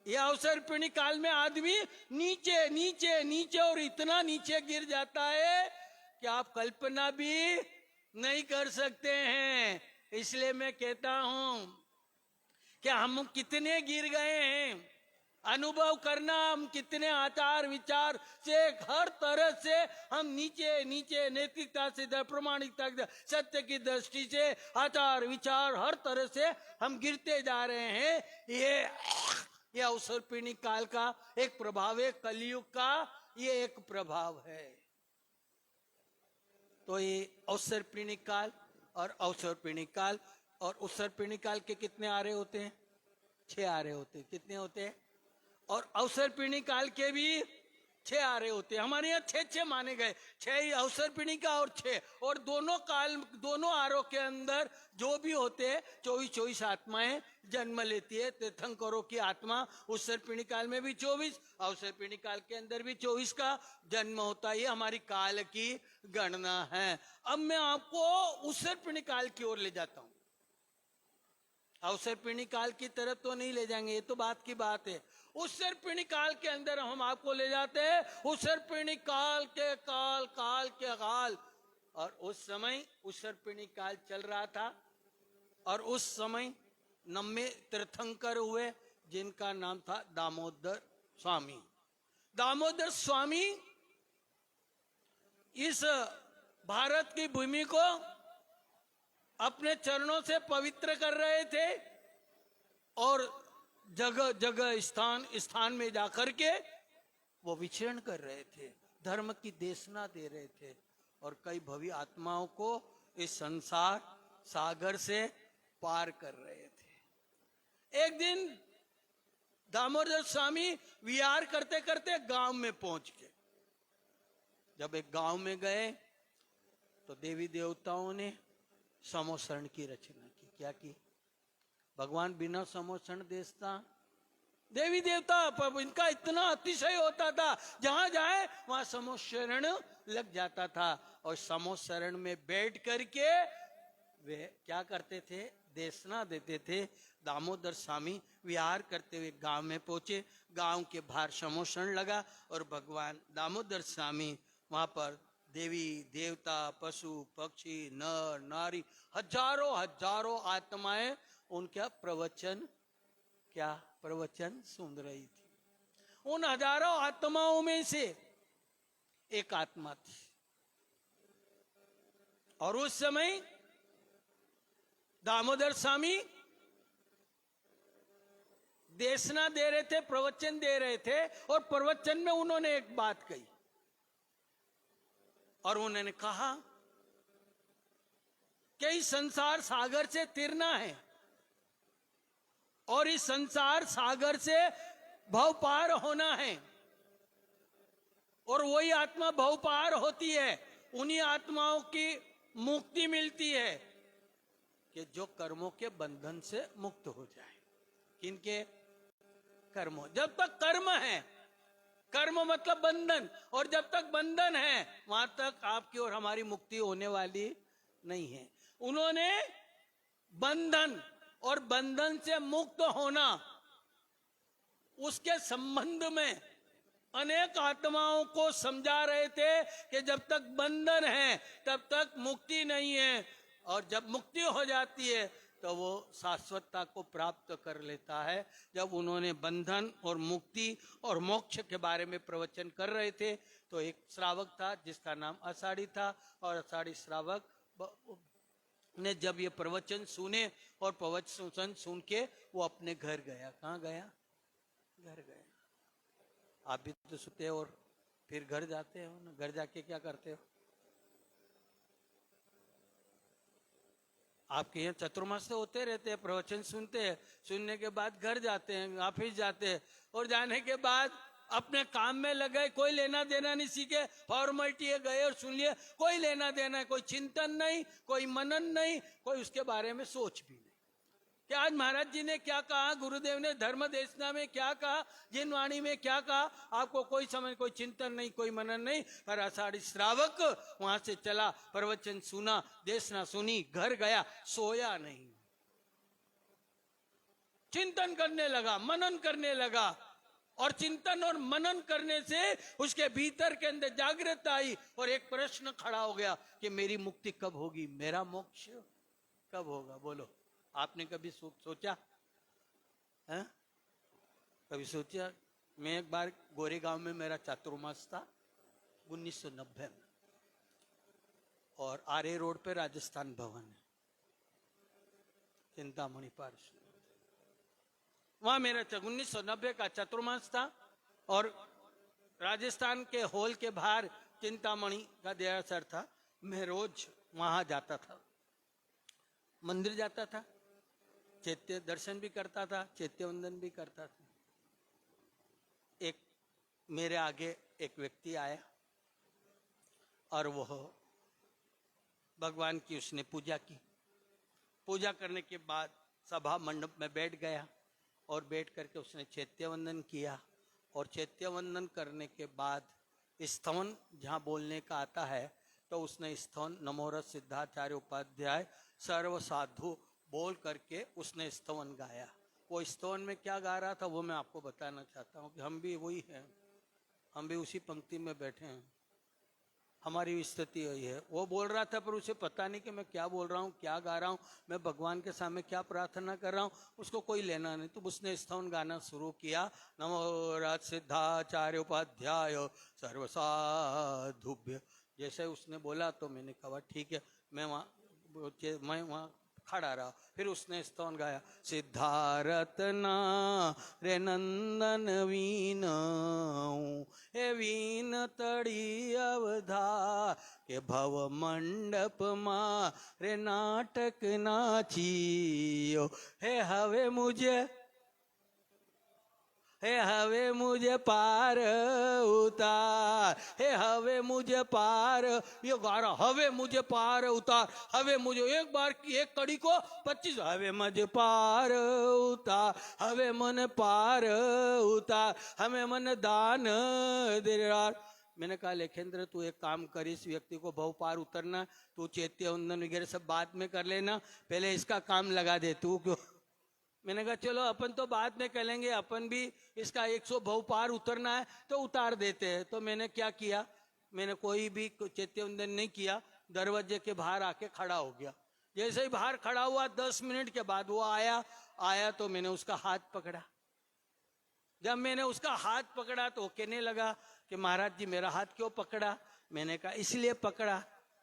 यह अवसर पीढ़ी काल में आदमी नीचे नीचे नीचे और इतना नीचे गिर जाता है कि आप कल्पना भी नहीं कर सकते हैं। इसलिए मैं कहता हूं कि हम कितने गिर गए हैं, अनुभव करना। हम कितने आचार विचार से, हर तरह से हम नीचे नीचे, नैतिकता से, प्रमाणिकता, सत्य की दृष्टि से, आचार विचार, हर तरह से हम गिरते जा रहे हैं। ये अवसर पीढ़ी काल का एक प्रभाव है, कलयुग का ये एक प्रभाव है। तो ये अवसर पीढ़ी काल और अवसर पीढ़ी काल। और उत्सर पीढ़ी काल के कितने आरे होते हैं? 6 आरे होते हैं। कितने होते हैं? और अवसर पीढ़ी काल के भी 6 आरे होते हैं। हमारे यहाँ 6 माने गए, 6 अवसर पीढ़ी का और 6, और दोनों काल, दोनों आरों के अंदर जो भी होते हैं 24 आत्माएं जन्म लेती है। तीर्थंकरों की आत्मा उत्सर पीढ़ी काल में भी 24, अवसर पीढ़ी काल के अंदर भी 24 का जन्म होता है। ये हमारी काल की गणना है। अब मैं आपको उत्सर पीढ़ी काल की ओर ले जाता हूं। अवसर पीढ़ी काल की तरफ तो नहीं ले जाएंगे, ये तो बात की बात है। उत्सर पीढ़ी काल के अंदर हम आपको ले जाते हैं। उत्सर पीढ़ी काल के काल, काल के काल। और उस समय उत्सर पीढ़ी काल चल रहा था, और उस समय 90 तीर्थंकर हुए, जिनका नाम था दामोदर स्वामी। दामोदर स्वामी इस भारत की भूमि को अपने चरणों से पवित्र कर रहे थे, और जगह जगह स्थान स्थान में जाकर के वो विचरण कर रहे थे, धर्म की देशना दे रहे थे, और कई भवी आत्माओं को इस संसार सागर से पार कर रहे थे। एक दिन दामोदर स्वामी विहार करते करते गांव में पहुंच गए। जब एक गांव में गए तो देवी देवताओं ने समोसरण की रचना की। क्या की? भगवान बिना समोसरण देता? देवी देवता पर इनका इतना अतिशय होता था, जहां जाए वहां समोसरण लग जाता था। और समोसरण में बैठ करके वे क्या करते थे? देशना देते थे। दामोदर स्वामी विहार करते हुए गांव में पहुंचे। गांव के बाहर समोसरण लगा, और भगवान दामोदर स्वामी वहां पर देवी देवता, पशु पक्षी, नर नारी, हजारों हजारों आत्माएं उनका प्रवचन सुन रही थी। उन हजारों आत्माओं में से एक आत्मा थी, और उस समय दामोदर स्वामी देशना दे रहे थे, प्रवचन दे रहे थे, और प्रवचन में उन्होंने एक बात कही, और उन्होंने कहा कि इस संसार सागर से तिरना है, और इस संसार सागर से भव पार होना है। और वही आत्मा भव पार होती है, उन्हीं आत्माओं की मुक्ति मिलती है कि जो कर्मों के बंधन से मुक्त हो जाए। किनके? कर्मों। जब तक कर्म है, कर्म मतलब बंधन, और जब तक बंधन है वहां तक आपकी और हमारी मुक्ति होने वाली नहीं है। उन्होंने बंधन और बंधन से मुक्त होना, उसके संबंध में अनेक आत्माओं को समझा रहे थे कि जब तक बंधन है तब तक मुक्ति नहीं है, और जब मुक्ति हो जाती है तो वो शाश्वतता को प्राप्त कर लेता है। जब उन्होंने बंधन और मुक्ति और मोक्ष के बारे में प्रवचन कर रहे थे तो एक श्रावक था जिसका नाम आषाढ़ी था, और आषाढ़ी श्रावक ने जब ये प्रवचन सुने और प्रवचन सुन के वो अपने घर गया। कहाँ गया? घर गया। आप भी तो सुनते हो और फिर घर जाते हो ना, घर जाके क्या करते हो? आपके यहाँ चतुर्मास तो होते रहते हैं, प्रवचन सुनते हैं, सुनने के बाद घर जाते हैं, ऑफिस जाते हैं, और जाने के बाद अपने काम में लगे, कोई लेना देना नहीं, सीखे फॉर्मेलिटी है, गए और सुन लिए, कोई लेना देना है, कोई चिंतन नहीं, कोई मनन नहीं, कोई उसके बारे में सोच भी नहीं कि आज महाराज जी ने क्या कहा, गुरुदेव ने धर्म देशना में क्या कहा, जिन वाणी में क्या कहा, आपको कोई समझ, कोई चिंतन नहीं, कोई मनन नहीं। पर आषाढ़ी श्रावक वहां से चला, प्रवचन सुना, देशना सुनी, घर गया, सोया नहीं, चिंतन करने लगा, मनन करने लगा, और चिंतन और मनन करने से उसके भीतर के अंदर जागृत आई, और एक प्रश्न खड़ा हो गया कि मेरी मुक्ति कब होगी, मेरा मोक्ष कब होगा? बोलो, आपने कभी सोचा है? कभी सोचा? मैं एक बार गोरेगांव में मेरा चातुर्मास था 1990 में, और आरे रोड पे राजस्थान भवन है, चिंतामणि पार्श, वहां मेरा 1990 का चतुर्मास था, और राजस्थान के हॉल के बाहर चिंतामणि का देरासर था। मैं रोज वहां जाता था, मंदिर जाता था, चैत्य दर्शन भी करता था, चैत्य वंदन भी करता था। एक मेरे आगे एक व्यक्ति आया और वह भगवान की उसने पूजा की। पूजा करने के बाद सभा मंडप में बैठ गया, और बैठ करके उसने चैत्य वंदन किया, और चैत्य वंदन करने के बाद स्तवन जहाँ बोलने का आता है तो उसने स्तवन नमोरस सिद्धाचार्य उपाध्याय सर्व साधु बोल करके उसने स्तवन गाया। वो स्तवन में क्या गा रहा था वो मैं आपको बताना चाहता हूँ कि हम भी वही हैं, हम भी उसी पंक्ति में बैठे हैं, हमारी स्थिति वही है। वो बोल रहा था पर उसे पता नहीं कि मैं क्या बोल रहा हूँ, क्या गा रहा हूँ, मैं भगवान के सामने क्या प्रार्थना कर रहा हूँ, उसको कोई लेना नहीं। तो उसने स्तवन गाना शुरू किया, नमो राज सिद्धाचार्य उपाध्याय सर्वसाधुभ्य। जैसे उसने बोला तो मैंने कहा ठीक है, मैं वहाँ खड़ा रहा। फिर उसने स्तवन गाया, सिद्धारतना रे नंदन वीण हे वीण तड़ी अवधा के भव मंडप मा रे नाटक नाचियो हे हवे मुझे पार उतार, हे हवे मुझे पार, ये गारा हवे मुझे पार उतार, हवे मुझे एक बार की एक कड़ी को 25 हवे मुझे पार उतार, हवे मन पार उतार, हमें मन दान दिरार। मैंने कहा लेखेंद्र तू एक काम कर, इस व्यक्ति को भव पार उतरना, तू चैत्य वंदन वगैरह सब बाद में कर लेना, पहले इसका काम लगा दे तू क्यों। मैंने कहा चलो अपन तो बाद में कर लेंगे, अपन भी इसका 100 भव पार उतरना है तो उतार देते हैं। तो मैंने क्या किया, मैंने कोई भी चैत्य वंदन नहीं किया, दरवाजे के बाहर आके खड़ा हो गया। जैसे ही बाहर खड़ा हुआ 10 मिनट के बाद वो आया तो मैंने उसका हाथ पकड़ा। जब मैंने उसका हाथ पकड़ा तो वो कहने लगा कि महाराज जी मेरा हाथ क्यों पकड़ा। मैंने कहा इसलिए पकड़ा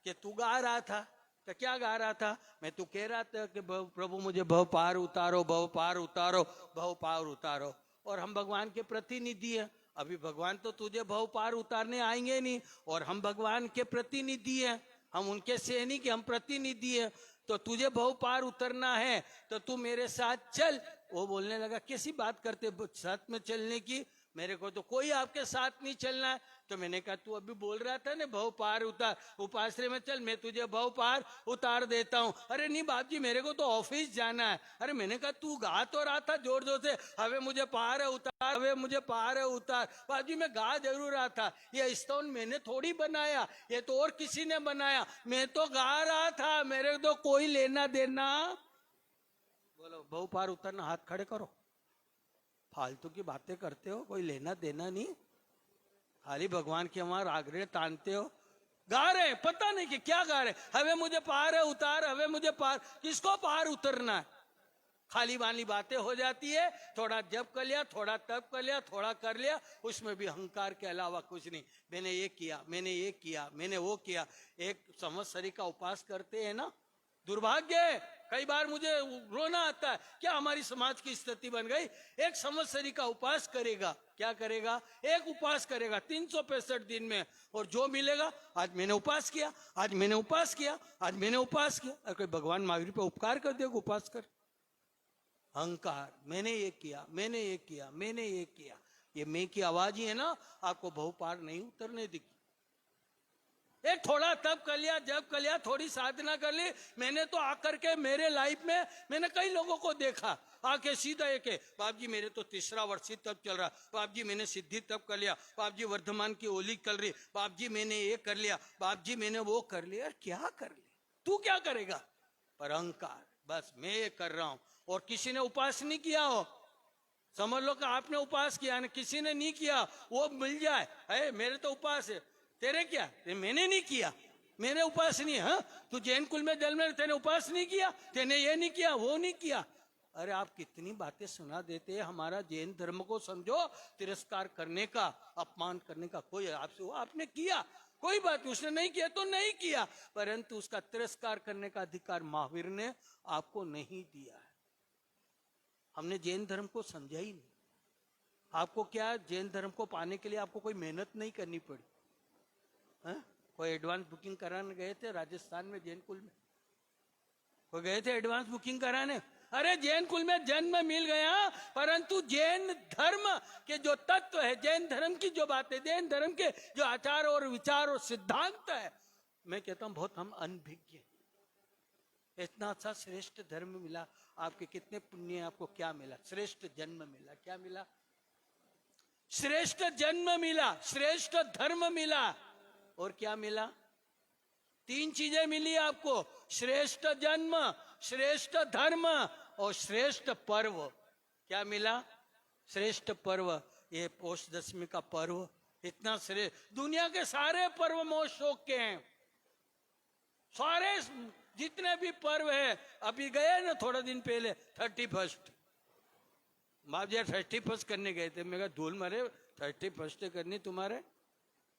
कि तू गा रहा था। तो क्या गा रहा था, मैं तू कह रहा था कि प्रभु मुझे भव पार उतारो, भव पार उतारो, भव पार उतारो। और हम भगवान के प्रतिनिधि हैं, अभी भगवान तो तुझे भव पार उतारने आएंगे नहीं, और हम भगवान के प्रतिनिधि हैं, हम उनके सैनिक, हम प्रतिनिधि हैं। तो तुझे भव पार उतरना है तो तू मेरे साथ चल, वो बोलने लगा कैसी बात करते साथ में चलने की, मेरे को तो कोई आपके साथ नहीं चलना है। तो मैंने कहा तू अभी बोल रहा था ना भव पार उतार, उपाश्रय में चल, मैं तुझे भव पार उतार देता हूँ। अरे नहीं बाप जी मेरे को तो ऑफिस जाना है। अरे मैंने कहा तू गा तो रहा था जोर जोर से, हवे मुझे पार है उतार, हवे मुझे पार है उतार। बाप जी मैं गा जरूर रहा था, ये स्तवन मैंने थोड़ी बनाया, ये तो और किसी ने बनाया, मैं तो गा रहा था, मेरे तो कोई लेना देना। बोलो भव पार उतारना, हाथ खड़े करो। फालतू की बातें करते हो, कोई लेना देना नहीं, खाली भगवान के वहां आग्रह तानते हो। गा रहे पता नहीं कि क्या गा रहे, हवे मुझे पार है उतार, हवे मुझे पार, किसको पार उतरना है? खाली वाली बातें हो जाती है, थोड़ा जप कर लिया, थोड़ा तप कर लिया, थोड़ा कर लिया, उसमें भी अहंकार के अलावा कुछ नहीं। मैंने ये किया, मैंने ये किया, मैंने वो किया। एक संवत्सरी का उपास करते हैं ना, दुर्भाग्य है, कई बार मुझे रोना आता है, क्या हमारी समाज की स्थिति बन गई। एक संवत्सरी का उपास करेगा, क्या करेगा, एक उपास करेगा 365 दिन में, और जो मिलेगा, आज मैंने उपास किया, आज मैंने उपास किया, आज मैंने उपास किया। अरे कोई भगवान महावीर पे उपकार कर देगा, उपास कर। अहंकार, मैंने ये किया, मैंने ये किया, मैंने ये किया, ये मैं की आवाज ही है ना, आपको बहु पार नहीं उतरने देगी। एक थोड़ा तप कर लिया, जब कर लिया, थोड़ी साधना कर ली, मैंने तो आकर के मेरे लाइफ में मैंने कई लोगों को देखा आके सीधा एक बाप जी मेरे तो 3रा वर्षी तप चल रहा, बाप जी मैंने सिद्धि तप कर लिया, बाप जी वर्धमान की ओली चल रही, बाप जी मैंने ये कर लिया, बाप जी मैंने वो कर लिया। क्या कर लिया, तू क्या करेगा? पर अहंकार, बस मैं ये कर रहा हूं, और किसी ने उपास नहीं किया हो, समझ लो कि आपने उपास किया ना, किसी ने नहीं किया, वो मिल जाए, है मेरे तो उपास है, तेरे क्या, मैंने नहीं किया, मैंने उपास नहीं। हाँ तू जैन कुल में जन्म, तेने उपास नहीं किया, तेने ये नहीं किया, वो नहीं किया। अरे आप कितनी बातें सुना देते हैं। हमारा जैन धर्म को समझो तिरस्कार करने का, अपमान करने का, कोई आपसे वो आपने किया कोई बात नहीं, उसने नहीं किया तो नहीं किया, परंतु उसका तिरस्कार करने का अधिकार महावीर ने आपको नहीं दिया है। हमने जैन धर्म को समझा ही नहीं। आपको क्या, जैन धर्म को पाने के लिए आपको कोई मेहनत नहीं करनी पड़ी। कोई एडवांस बुकिंग कराने गए थे राजस्थान में जैन कुल में, कोई गए थे एडवांस बुकिंग कराने? अरे जैन कुल में जन्म मिल गया, परंतु जैन धर्म के जो तत्व है, जैन धर्म की जो बातें, जैन धर्म के जो आचार और विचार और सिद्धांत है, मैं कहता हूं बहुत हम अनभिज्ञ हैं। इतना अच्छा श्रेष्ठ धर्म मिला, आपके कितने पुण्य, आपको क्या मिला? श्रेष्ठ जन्म मिला। क्या मिला? श्रेष्ठ जन्म मिला, श्रेष्ठ धर्म मिला, और क्या मिला? 3 चीजें मिली आपको, श्रेष्ठ जन्म, श्रेष्ठ धर्म और श्रेष्ठ पर्व। क्या मिला? श्रेष्ठ पर्व। ये पौष दशमी का पर्व इतना श्रेष्ठ, दुनिया के सारे पर्व मोह शोक के हैं, सारे जितने भी पर्व है। अभी गए ना थोड़ा दिन पहले 31, बाप जी 31 करने गए थे। मैं कहा धूल मरे, 31 करनी तुम्हारे,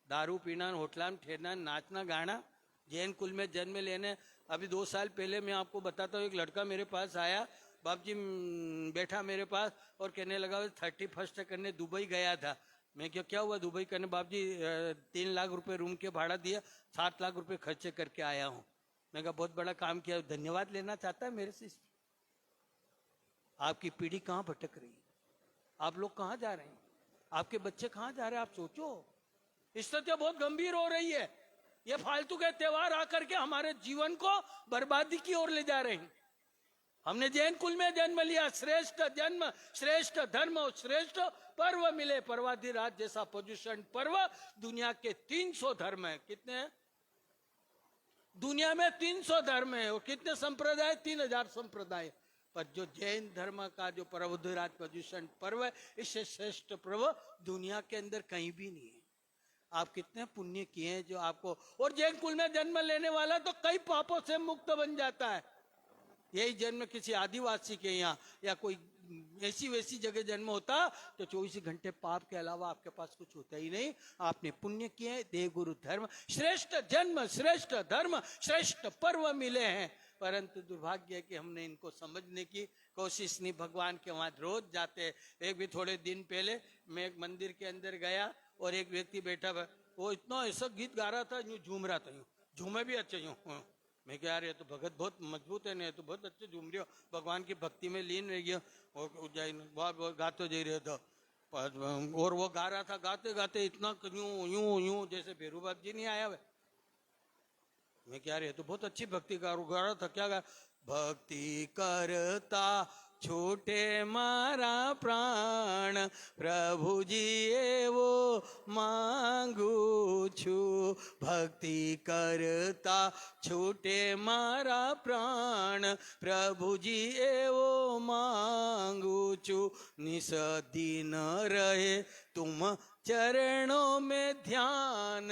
दारू पीना, होटला में ठहरना, नाचना गाना, जैन कुल में जन्म लेने। अभी 2 साल पहले मैं आपको बताता हूँ, एक लड़का मेरे पास आया, बाप जी बैठा मेरे पास और कहने लगा 31 करने दुबई गया था। मैं क्या हुआ दुबई करने? बाप जी 3 लाख रुपए रूम के भाड़ा दिया, 7 लाख रुपए खर्चे करके आया हूँ। मैं कहा बहुत बड़ा काम किया, धन्यवाद लेना चाहता है मेरे से? आपकी पीढ़ी कहाँ भटक रही है, आप लोग कहाँ जा रहे हैं, आपके बच्चे कहाँ जा रहे हैं? आप सोचो, स्थिति बहुत गंभीर हो रही है। ये फालतू के त्योहार आकर के हमारे जीवन को बर्बादी की ओर ले जा रहे हैं। हमने जैन कुल में जन्म लिया, श्रेष्ठ जन्म, श्रेष्ठ धर्म और श्रेष्ठ पर्व मिले। पर्वाधिराज जैसा पोजिशन पर्व दुनिया के 300 धर्म है। कितने हैं दुनिया में? 300 धर्म है। और कितने संप्रदाय? 3000 संप्रदाय। पर जो जैन धर्म का जो पर्वाधिराज पोजिशन पर्व है, इससे श्रेष्ठ पर्व दुनिया के अंदर कहीं भी नहीं है। आप कितने पुण्य किए हैं जो आपको, और जैन कुल में जन्म लेने वाला तो कई पापों से मुक्त बन जाता है। यही जन्म किसी आदिवासी के यहाँ या कोई ऐसी वैसी जगह जन्म होता तो 24 घंटे पाप के अलावा आपके पास कुछ होता ही नहीं। आपने पुण्य किए, देव गुरु धर्म, श्रेष्ठ जन्म, श्रेष्ठ धर्म, श्रेष्ठ पर्व मिले हैं, परंतु दुर्भाग्य है कि हमने इनको समझने की कोशिश नहीं। भगवान के वहां रोज जाते। एक भी थोड़े दिन पहले मैं एक मंदिर के अंदर गया और एक व्यक्ति बैठा, वो इतना ऐसा गीत गा रहा था, यूं झूम रहा था, यूं झूमे भी अच्छे यूं मैं क्या यार ये तो भगत बहुत मजबूत है, नहीं तो बहुत अच्छे झूम रही हो, भगवान की भक्ति में लीन रह गया। और उज्जैन वो गाते जा रहे था, और वो गा रहा था, गाते गाते इतना यूं यूं यूं जैसे भेरू बाप जी नहीं आया वे। मैं क्या रे तो बहुत अच्छी भक्ति गा रहा था, क्या गा, भक्ति करता छूटे मारा प्राण, प्रभु जी वो मांगू छू। भक्ति करता छूटे मारा प्राण, प्रभु जी वो मांगू छू। निस दिन रहे तुम चरणों में ध्यान,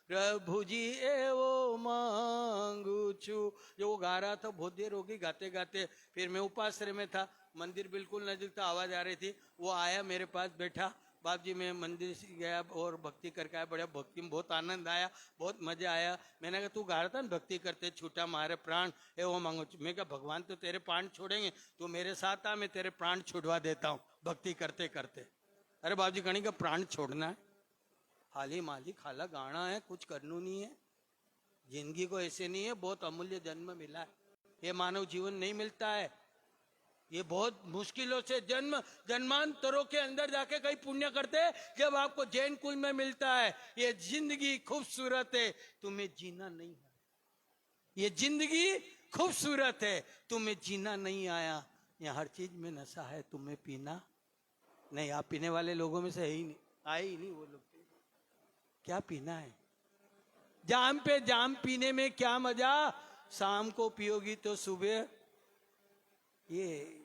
प्रभु जी वो मांगू छू। जो वो गा रहा था बहुत देर हो गई गाते गाते, फिर मैं उपाश्रय में था, मंदिर बिल्कुल नजदीक था, आवाज आ रही थी। वो आया मेरे पास बैठा, बाप जी मैं मंदिर से गया और भक्ति करके आया, बड़ा भक्ति में बहुत आनंद आया, बहुत मजा आया। मैंने कहा तू गा रहा था ना भक्ति करते छूटा मारे प्राण ए वो मांगो। मैं कहा भगवान तो तेरे प्राण छोड़ेंगे, तू मेरे साथ आ, मैं तेरे प्राण छुड़वा देता हूँ भक्ति करते करते। अरे बाबू जी कहीं का प्राण छोड़ना है, हाली माली खाला गाना है, कुछ करना नहीं है। जिंदगी को ऐसे नहीं है, बहुत अमूल्य जन्म मिला है, ये मानव जीवन नहीं मिलता है। ये बहुत मुश्किलों से जन्मांतरों के अंदर जाके कहीं पुण्य करते जब आपको जैन कुल में मिलता है। ये जिंदगी खूबसूरत है, तुम्हें जीना नहीं है। ये जिंदगी खूबसूरत है, तुम्हें जीना नहीं आया। यहाँ हर चीज में नशा है, तुम्हें पीना नहीं। आप पीने वाले लोगों में से है ही नहीं, आए ही नहीं वो लोग। क्या पीना है? जाम पे जाम पीने में क्या मजा, शाम को पियोगी तो सुबह। ये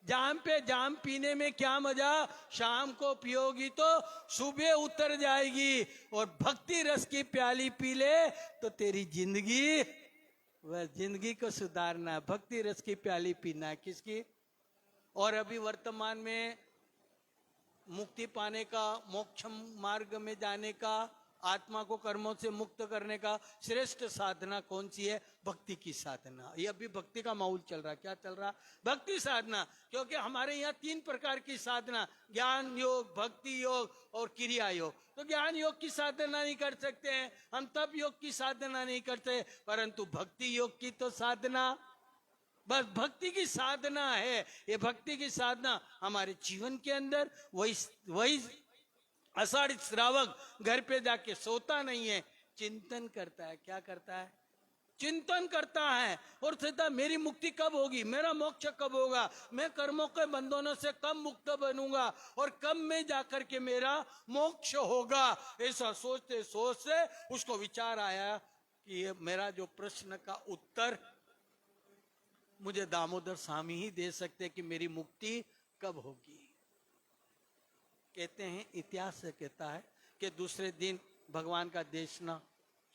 जाम पे जाम पीने में क्या मजा, शाम को पियोगी तो सुबह उतर जाएगी। और भक्ति रस की प्याली पी ले तो तेरी जिंदगी, वह जिंदगी को सुधारना। भक्ति रस की प्याली पीना है किसकी? और अभी वर्तमान में मुक्ति पाने का, मोक्ष मार्ग में जाने का, आत्मा को कर्मों से मुक्त करने का श्रेष्ठ साधना कौन सी है? भक्ति की साधना। ये अभी भक्ति का माहौल चल रहा है। क्या चल रहा? भक्ति साधना। क्योंकि हमारे यहाँ 3 प्रकार की साधना, ज्ञान योग, भक्ति योग और क्रिया योग। तो ज्ञान योग की साधना नहीं कर सकते हैं हम, तप योग की साधना नहीं करते, परंतु भक्ति योग की तो साधना, बस भक्ति की साधना है। ये भक्ति की साधना हमारे जीवन के अंदर वही आषाढ़ी श्रावक घर पे जाके सोता नहीं है, चिंतन करता है। क्या करता है? चिंतन करता है और सोचता मेरी मुक्ति कब होगी, मेरा मोक्ष कब होगा, मैं कर्मों के बंधनों से कब मुक्त बनूंगा और कब में जाकर के मेरा मोक्ष होगा। ऐसा सोचते सोचते उसको विचार आया कि ये मेरा जो प्रश्न का उत्तर मुझे दामोदर स्वामी ही दे सकते कि मेरी मुक्ति कब होगी। कहते हैं, इतिहास से कहता है कि दूसरे दिन भगवान का देशना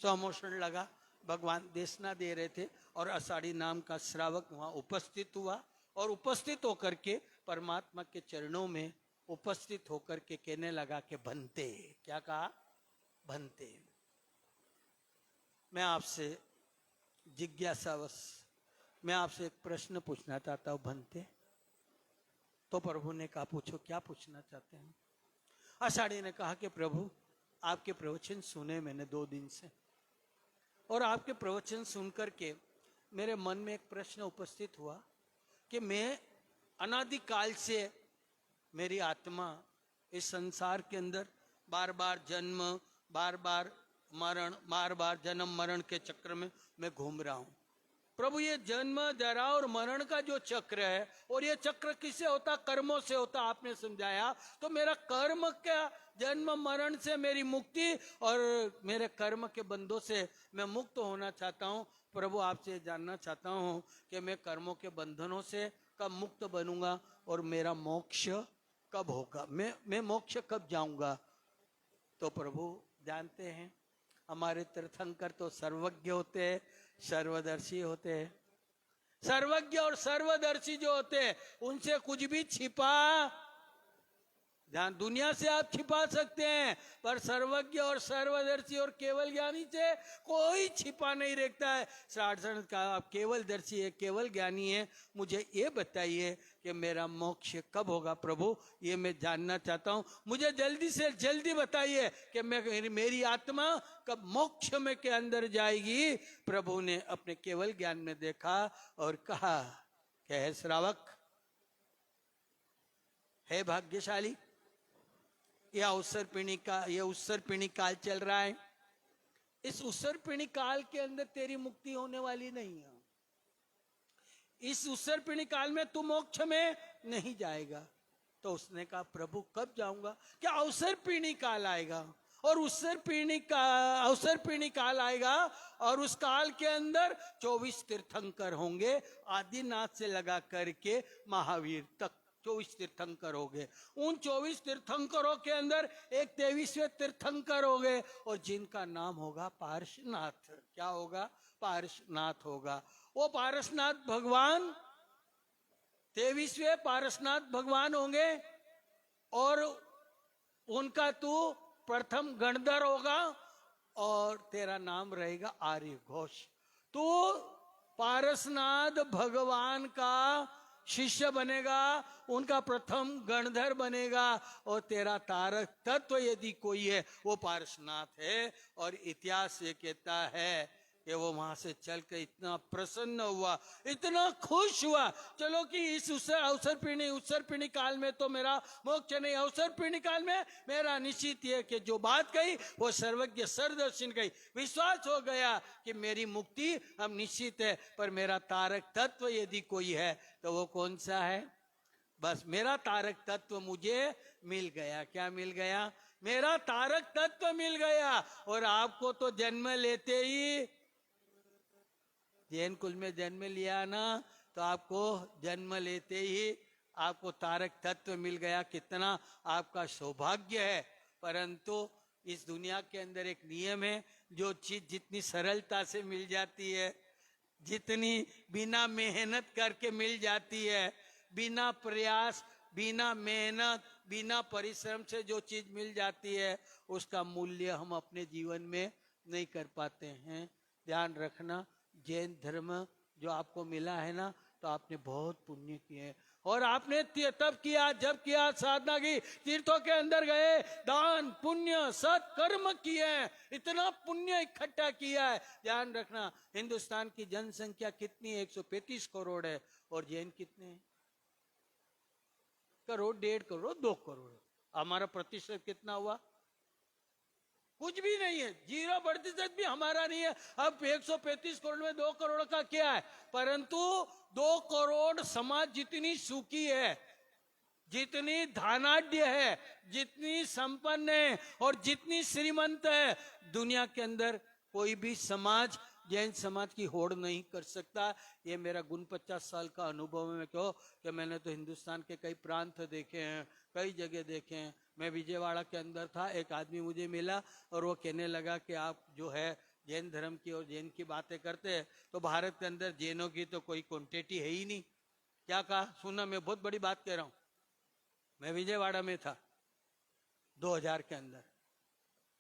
समोषण लगा, भगवान देशना दे रहे थे और आषाढ़ी नाम का श्रावक वहां उपस्थित हुआ और उपस्थित होकर के परमात्मा के चरणों में उपस्थित होकर के कहने लगा कि भंते। क्या कहा? भंते। मैं आपसे जिज्ञासावश मैं आपसे एक प्रश्न पूछना चाहता हूं भंते। तो प्रभु ने कहा पूछो, क्या पूछना चाहते हैं? आषाढ़ी ने कहा कि प्रभु आपके प्रवचन सुने मैंने 2 दिन से, और आपके प्रवचन सुनकर के मेरे मन में एक प्रश्न उपस्थित हुआ कि मैं अनादिकाल से मेरी आत्मा इस संसार के अंदर बार बार जन्म, बार बार मरण, बार बार जन्म मरण के चक्र में मैं घूम रहा हूं। प्रभु ये जन्म जरा और मरण का जो चक्र है, और ये चक्र किससे होता? कर्मों से होता, आपने समझाया। तो मेरा कर्म क्या, जन्म मरण से मेरी मुक्ति और मेरे कर्म के बंधों से मैं मुक्त होना चाहता हूँ। प्रभु आपसे जानना चाहता हूँ कि मैं कर्मों के बंधनों से कब मुक्त बनूंगा और मेरा मोक्ष कब होगा, मैं मोक्ष कब जाऊंगा। तो प्रभु जानते हैं हमारे तीर्थंकर तो सर्वज्ञ होते हैं, सर्वदर्शी होते हैं। सर्वज्ञ और सर्वदर्शी जो होते हैं उनसे कुछ भी छिपा ध्यान, दुनिया से आप छिपा सकते हैं, पर सर्वज्ञ और सर्वदर्शी और केवल ज्ञानी से कोई छिपा नहीं रहता है। साधन का आप केवल दर्शी है, केवल ज्ञानी है। मुझे ये बताइए कि मेरा मोक्ष कब होगा प्रभु, ये मैं जानना चाहता हूँ। मुझे जल्दी से जल्दी बताइए कि मेरी आत्मा कब मोक्ष में के अंदर जाएगी। प्रभु ने अपने केवल ज्ञान में देखा और कहा कि हे श्रावक, हे भाग्यशाली, यह उत्सर पीढ़ी काल चल रहा है। इस उत्सर पीढ़ी काल के अंदर तेरी मुक्ति होने वाली नहीं है। इस उत्सर पीढ़ी काल में तू मोक्ष में नहीं जाएगा। तो उसने कहा प्रभु कब जाऊंगा? क्या अवसर पीढ़ी काल आएगा, और अवसर पीढ़ी काल आएगा, और उस काल के अंदर 24 तीर्थंकर होंगे, आदिनाथ से लगा करके महावीर तक 24 तीर्थंकर हो गए। उन 24 तीर्थंकरों के अंदर एक 23वें तीर्थंकर हो गए, और जिनका नाम होगा पार्श्वनाथ। क्या होगा? पार्श्वनाथ होगा। वो पारसनाथ भगवान 23वें पारसनाथ भगवान होंगे, और उनका तू प्रथम गणधर होगा, और तेरा नाम रहेगा आर्य घोष। तू पारसनाथ भगवान का शिष्य बनेगा, उनका प्रथम गणधर बनेगा, और तेरा तारक तत्व यदि कोई है वो पारसनाथ है। और इतिहास ये कहता है कि वो वहां से चल के इतना प्रसन्न हुआ, इतना खुश हुआ, चलो कि इस उत्सर पीढ़ी काल में तो मेरा मोक्ष नहीं, अवसर पीढ़ी काल में मेरा निश्चित है कि जो बात कही वो सर्वज्ञ सर्वदर्शी कही। विश्वास हो गया कि मेरी मुक्ति अब निश्चित है। पर मेरा तारक तत्व यदि कोई है तो वो कौन सा है? बस मेरा तारक तत्व मुझे मिल गया। क्या मिल गया? मेरा तारक तत्व मिल गया। और आपको तो जन्म लेते ही जैन कुल में जन्म लिया ना, तो आपको जन्म लेते ही आपको तारक तत्व मिल गया। कितना आपका सौभाग्य है। परंतु इस दुनिया के अंदर एक नियम है, जो चीज जितनी सरलता से मिल जाती है, जितनी बिना मेहनत करके मिल जाती है, बिना प्रयास, बिना मेहनत, बिना परिश्रम से जो चीज मिल जाती है, उसका मूल्य हम अपने जीवन में नहीं कर पाते हैं। ध्यान रखना, जैन धर्म जो आपको मिला है ना, तो आपने बहुत पुण्य किए हैं। और आपने तब किया जब किया, साधना की, तीर्थों के अंदर गए, दान पुण्य सत्कर्म किए हैं, इतना पुण्य इकट्ठा किया है। ध्यान रखना, हिंदुस्तान की जनसंख्या कितनी है? 135 करोड़ है। और जैन कितने हैं? करोड़, 1.5 करोड़, 2 करोड़। हमारा प्रतिशत कितना हुआ? कुछ भी नहीं है, 0% भी हमारा नहीं है। अब 135 करोड़ में 2 करोड़ का क्या है? परंतु 2 करोड़ समाज जितनी सुखी है, जितनी धनाढ्य है, जितनी संपन्न है, और जितनी श्रीमंत है, दुनिया के अंदर कोई भी समाज जैन समाज की होड़ नहीं कर सकता। ये मेरा 49 साल का अनुभव है। क्यों कि मैंने तो हिंदुस्तान के कई प्रांत देखे हैं, कई जगह देखे हैं। मैं विजयवाड़ा के अंदर था, एक आदमी मुझे मिला और वो कहने लगा कि आप जो है जैन धर्म की और जैन की बातें करते हैं, तो भारत के अंदर जैनों की तो कोई क्वांटिटी है ही नहीं। क्या कहा? सुना, मैं बहुत बड़ी बात कह रहा हूँ। मैं विजयवाड़ा में था 2000 के अंदर,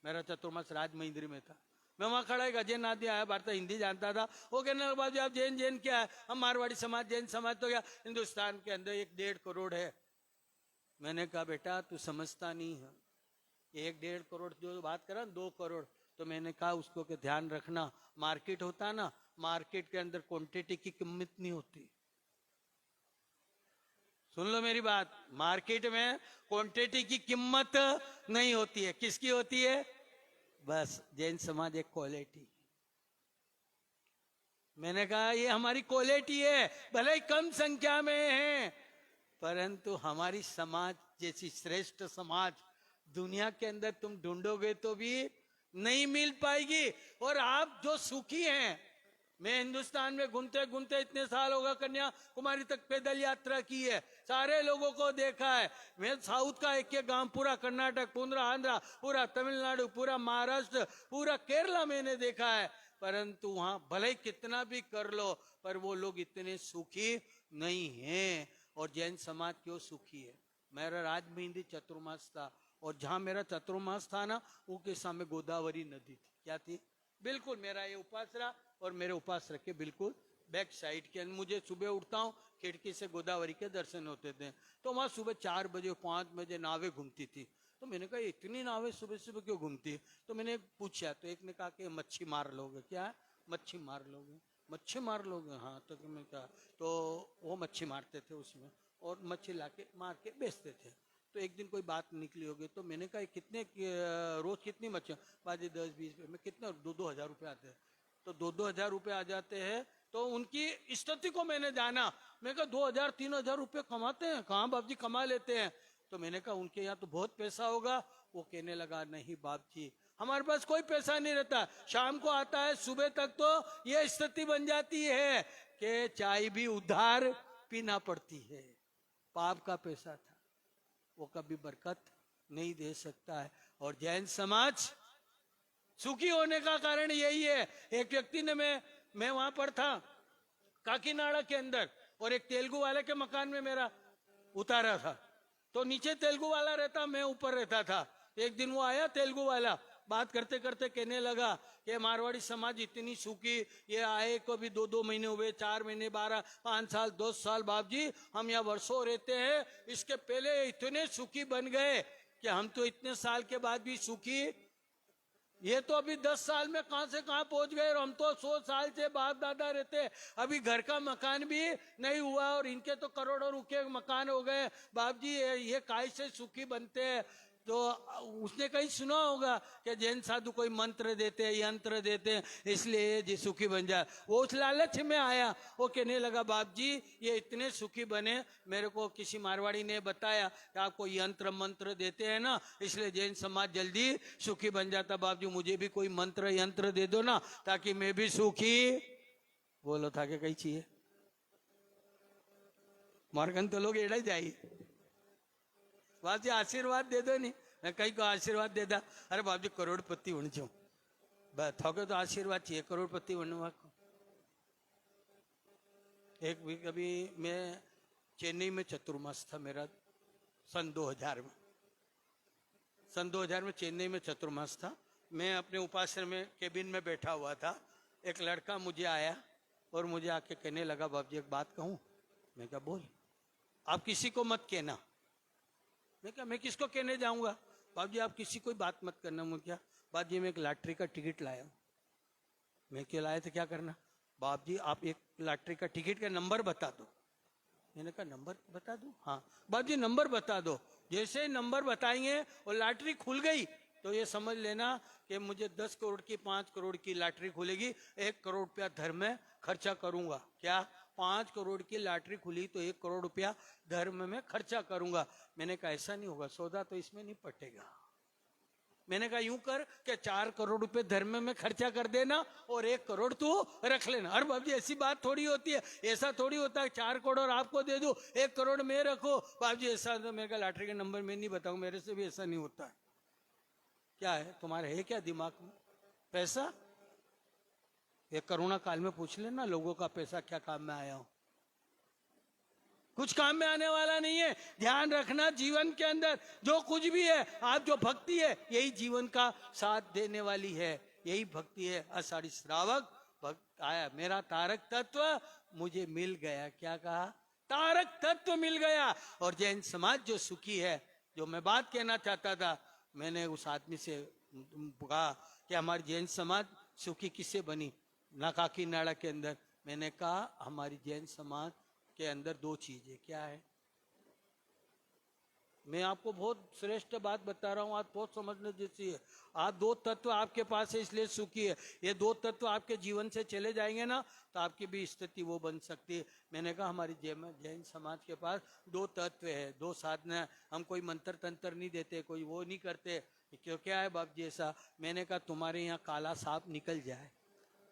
मेरा चतुर्मास राज महिंद्री में था। मैं वहां खड़ा, एक अजय नाथ आया, भारत हिंदी जानता था। वो कहने लगा बाबू आप जैन क्या है? हम मारवाड़ी समाज, जैन समाज। तो क्या हिंदुस्तान के अंदर 1.5 करोड़ है। मैंने कहा बेटा तू समझता नहीं है, 1.5 करोड़ जो बात करा 2 करोड़। तो मैंने कहा उसको के ध्यान रखना, मार्केट होता ना, मार्केट के अंदर क्वांटिटी की कीमत नहीं होती। सुन लो मेरी बात, मार्केट में क्वांटिटी की कीमत नहीं होती है। किसकी होती है? बस जैन समाज एक क्वालिटी। मैंने कहा ये हमारी क्वालिटी है, भले ही कम संख्या में है, परंतु हमारी समाज जैसी श्रेष्ठ समाज दुनिया के अंदर तुम ढूंढोगे तो भी नहीं मिल पाएगी। और आप जो सुखी हैं, मैं हिंदुस्तान में घूमते घूमते इतने साल होगा, कन्याकुमारी तक पैदल यात्रा की है, सारे लोगों को देखा है। मैं साउथ का एक गांव, पूरा कर्नाटक, पूरा आंध्रा, पूरा तमिलनाडु, पूरा महाराष्ट्र, पूरा केरला मैंने देखा है। परंतु वहां भले कितना भी कर लो, पर वो लोग इतने सुखी नहीं हैं। और जैन समाज क्यों सुखी है? मेरा राज मेहंदी चतुर्मास था, और जहां मेरा चतुर्मास था ना, उसके सामने गोदावरी नदी थी। क्या थी? बिल्कुल मेरा ये उपासरा और मेरे उपासरा के बिल्कुल बैक साइड के, मुझे सुबह उठता हूँ खिड़की से गोदावरी के दर्शन होते थे। तो वहां सुबह 4 बजे 5 बजे नावें घूमती थी। तो मैंने कहा इतनी नावें सुबह सुबह क्यों घूमती? तो मैंने पूछा, तो एक ने कहा कि मच्छी मार लोगे। क्या है? मच्छी मार लोगे? मच्छी मार लोगे? हाँ। तो मैं कहा, तो वो मच्छी मारते थे उसमें, और मच्छी लाके मार के बेचते थे। तो एक दिन कोई बात निकली होगी, तो मैंने कहा कितने रोज कितनी मच्छी? बाजी 10-20 में कितने? 2-2 हजार रुपये आते हैं। तो 2-2 हजार रुपये आ जाते हैं। तो उनकी स्थिति को मैंने जाना। मैं कहा 2,000-3,000 रुपये कमाते हैं? कहाँ बाप जी कमा लेते हैं? तो मैंने कहा उनके यहाँ तो बहुत पैसा होगा। वो कहने लगा नहीं बाप जी, हमारे पास कोई पैसा नहीं रहता, शाम को आता है, सुबह तक तो ये स्थिति बन जाती है कि चाय भी उधार पीना पड़ती है। पाप का पैसा था, वो कभी बरकत नहीं दे सकता है। और जैन समाज सुखी होने का कारण यही है। एक व्यक्ति ने, मैं वहां पर था काकीनाडा के अंदर, और एक तेलुगु वाले के मकान में मेरा उतारा था। तो नीचे तेलुगु वाला रहता, मैं ऊपर रहता था। एक दिन वो आया तेलुगु वाला, बात करते करते कहने लगा कि मारवाड़ी समाज इतनी सुखी, ये आए को भी 2-2 महीने हुए, 4 महीने, 12, 5 साल, 10 साल बाप जी, हम यहाँ वर्षों रहते हैं, इसके पहले इतने सुखी बन गए कि हम तो इतने साल के बाद भी सुखी, ये तो अभी 10 साल में कहां से कहां पहुंच गए, और हम तो 100 साल से बाप दादा रहते, अभी घर का मकान भी नहीं हुआ, और इनके तो करोड़ों रुपए मकान हो गए। बाप जी ये काय से सुखी बनते हैं? तो उसने कहीं सुना होगा कि जैन साधु कोई मंत्र देते हैं, यंत्र देते हैं, इसलिए जी सुखी बन जाए। वो उस लालच में आया, वो कहने लगा बाप जी ये इतने सुखी बने, मेरे को किसी मारवाड़ी ने बताया कि आपको यंत्र मंत्र देते हैं ना, इसलिए जैन समाज जल्दी सुखी बन जाता। बाप जी मुझे भी कोई मंत्र यंत्र दे दो ना, ताकि मैं भी सुखी। बोलो था कि कहीं चाहिए मार्गन तो लोग एड़ा जाइए, बाप जी आशीर्वाद दे दो। नहीं मैं कहीं को आशीर्वाद दे दा, अरे बाप जी करोड़पति होने छो, बस थोके तो आशीर्वाद चाहिए करोड़पति होने वाको। एक भी कभी मैं चेन्नई में चतुर्मास था मेरा, सन 2000 में, सन 2000 में चेन्नई में चतुर्मास था। मैं अपने उपासना में केबिन में बैठा हुआ था, एक लड़का मुझे आया और मुझे आके कहने लगा बाप जी एक बात कहूँ? मैं क्या? बोल। आप किसी को मत कहना। मैं क्या? मैं किसको कहने जाऊंगा? बाप जी आप किसी कोई बात मत करना। मुझे क्या? बाप जी मैं एक लॉटरी का टिकट लाया हूँ। मैं क्या लाया था? क्या करना? बाप जी आप एक लॉटरी का टिकट का नंबर बता दो। मैंने कहा नंबर बता दो? हाँ। बाप जी नंबर बता दो। जैसे नंबर बताएंगे और लॉटरी खुल गई तो ये समझ लेना कि मुझे 10 करोड़ की 5 करोड़ की लॉटरी खुलेगी, 1 करोड़ रुपया धर्म में खर्चा करूंगा। क्या? 5 करोड़ की लॉटरी खुली तो 1 करोड़ रुपया धर्म में खर्चा करूंगा। मैंने कहा ऐसा नहीं होगा, सौदा तो इसमें नहीं पटेगा। मैंने कहा यूं कर कि 4 करोड़ रुपए धर्म में खर्चा कर देना और 1 करोड़ तू रख लेना। अरे बाप जी ऐसी बात थोड़ी होती है, ऐसा थोड़ी होता है 4 करोड़ आपको दे दूं 1 करोड़ मैं रखो। बाप जी ऐसा तो मेरे का लॉटरी का नंबर मैं नहीं बताऊं, मेरे से भी ऐसा नहीं होता है। क्या है तुम्हारे, है क्या दिमाग में पैसा? ये कोरोना काल में पूछ लेना लोगों का पैसा क्या काम में आया हो। कुछ काम में आने वाला नहीं है। ध्यान रखना जीवन के अंदर जो कुछ भी है, आप जो भक्ति है यही जीवन का साथ देने वाली है, यही भक्ति है। आषाढ़ी श्रावक भक्त आया, मेरा तारक तत्व मुझे मिल गया। क्या कहा? तारक तत्व मिल गया। और जैन समाज जो सुखी है, जो मैं बात कहना चाहता था, मैंने उस आदमी से कहा कि हमारी जैन समाज सुखी किससे बनी ना काकीनाडा के अंदर। मैंने कहा हमारी जैन समाज के अंदर 2 चीजें। क्या है? मैं आपको बहुत श्रेष्ठ बात बता रहा हूं, आज बहुत समझने जैसी है। आप 2 तत्व आपके पास है इसलिए सुखी है। ये 2 तत्व आपके जीवन से चले जाएंगे ना तो आपकी भी स्थिति वो बन सकती है। मैंने कहा हमारी जैन समाज के पास 2 तत्व है, 2 साधना। हम कोई मंत्र तंत्र नहीं देते, कोई वो नहीं करते। क्यों? क्या है बाप जी ऐसा? मैंने कहा तुम्हारे यहाँ काला सांप निकल जाए,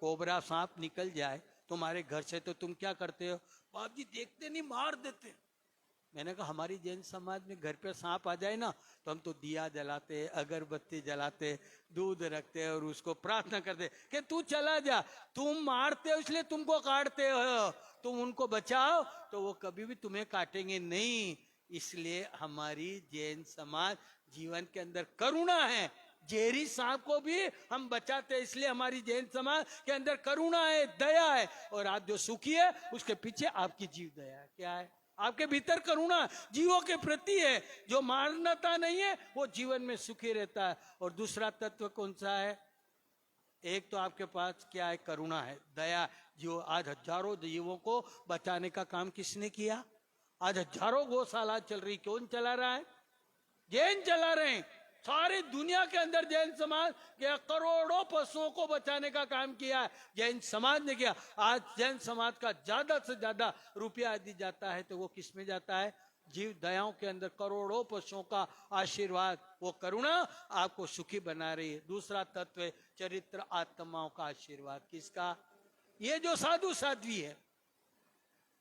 कोबरा सांप निकल जाए तुम्हारे घर से तो तुम क्या करते हो? बाप जी देखते नहीं, मार देते। मैंने कहा हमारी जैन समाज में घर पे सांप आ जाए ना तो हम तो दिया जलाते, अगरबत्ती जलाते, दूध रखते और उसको प्रार्थना करते कि तू चला जा। तुम मारते हो इसलिए तुमको काटते हो, तुम उनको बचाओ तो वो कभी भी तुम्हें काटेंगे नहीं। इसलिए हमारी जैन समाज जीवन के अंदर करुणा है। जेरी सांप को भी हम बचाते हैं, इसलिए हमारी जैन समाज के अंदर करुणा है, दया है। और आप जो सुखी है उसके पीछे आपकी जीव दया है। क्या है? आपके भीतर करुणा जीवों के प्रति है। जो मानवता नहीं है वो जीवन में सुखी रहता है। और दूसरा तत्व कौन सा है? एक तो आपके पास क्या है? करुणा है, दया। जो आज हजारों जीवों को बचाने का काम किसने किया? आज हजारों गौशाला चल रही, कौन चला रहा है? जैन चला रहे हैं। सारी दुनिया के अंदर जैन समाज के करोड़ों पशुओं को बचाने का काम किया है, जैन समाज ने किया। आज जैन समाज का ज्यादा से ज्यादा रुपया यदि जाता है तो वो किस में जाता है? जीव दयाओं के अंदर करोड़ों पशुओं का आशीर्वाद, वो करुणा आपको सुखी बना रही है। दूसरा तत्व है चरित्र आत्माओं का आशीर्वाद। किसका? ये जो साधु साध्वी है,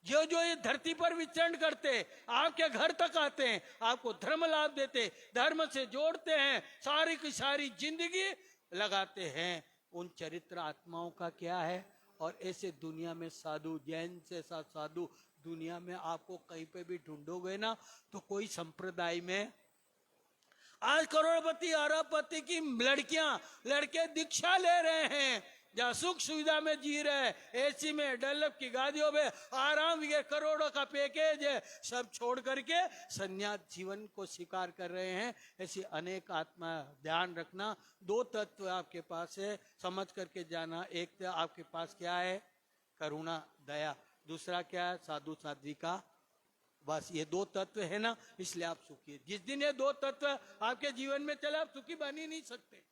जो ये धरती पर विचरण करते, आपके घर तक आते हैं, आपको धर्म लाभ देते, धर्म से जोड़ते हैं, सारी की सारी जिंदगी लगाते हैं, उन चरित्र आत्माओं का क्या है? और ऐसे दुनिया में साधु, जैन से साधु दुनिया में आपको कहीं पे भी ढूंढोगे ना तो कोई संप्रदाय में आज करोड़पति अरबपति की लड़के दीक्षा ले रहे हैं, जहाँ सुख सुविधा में जी रहे, एसी में, डेवलप की गाड़ियों में आराम, ये करोड़ों का पैकेज है, सब छोड़ करके संन्यास जीवन को स्वीकार कर रहे हैं। ऐसी अनेक आत्मा। ध्यान रखना, दो तत्व आपके पास है, समझ करके जाना। एक तो आपके पास क्या है? करुणा, दया। दूसरा क्या है? साधु साध्वी का। बस ये दो तत्व है ना, इसलिए आप सुखी है। जिस दिन ये दो तत्व आपके जीवन में चले, आप सुखी बन ही नहीं सकते।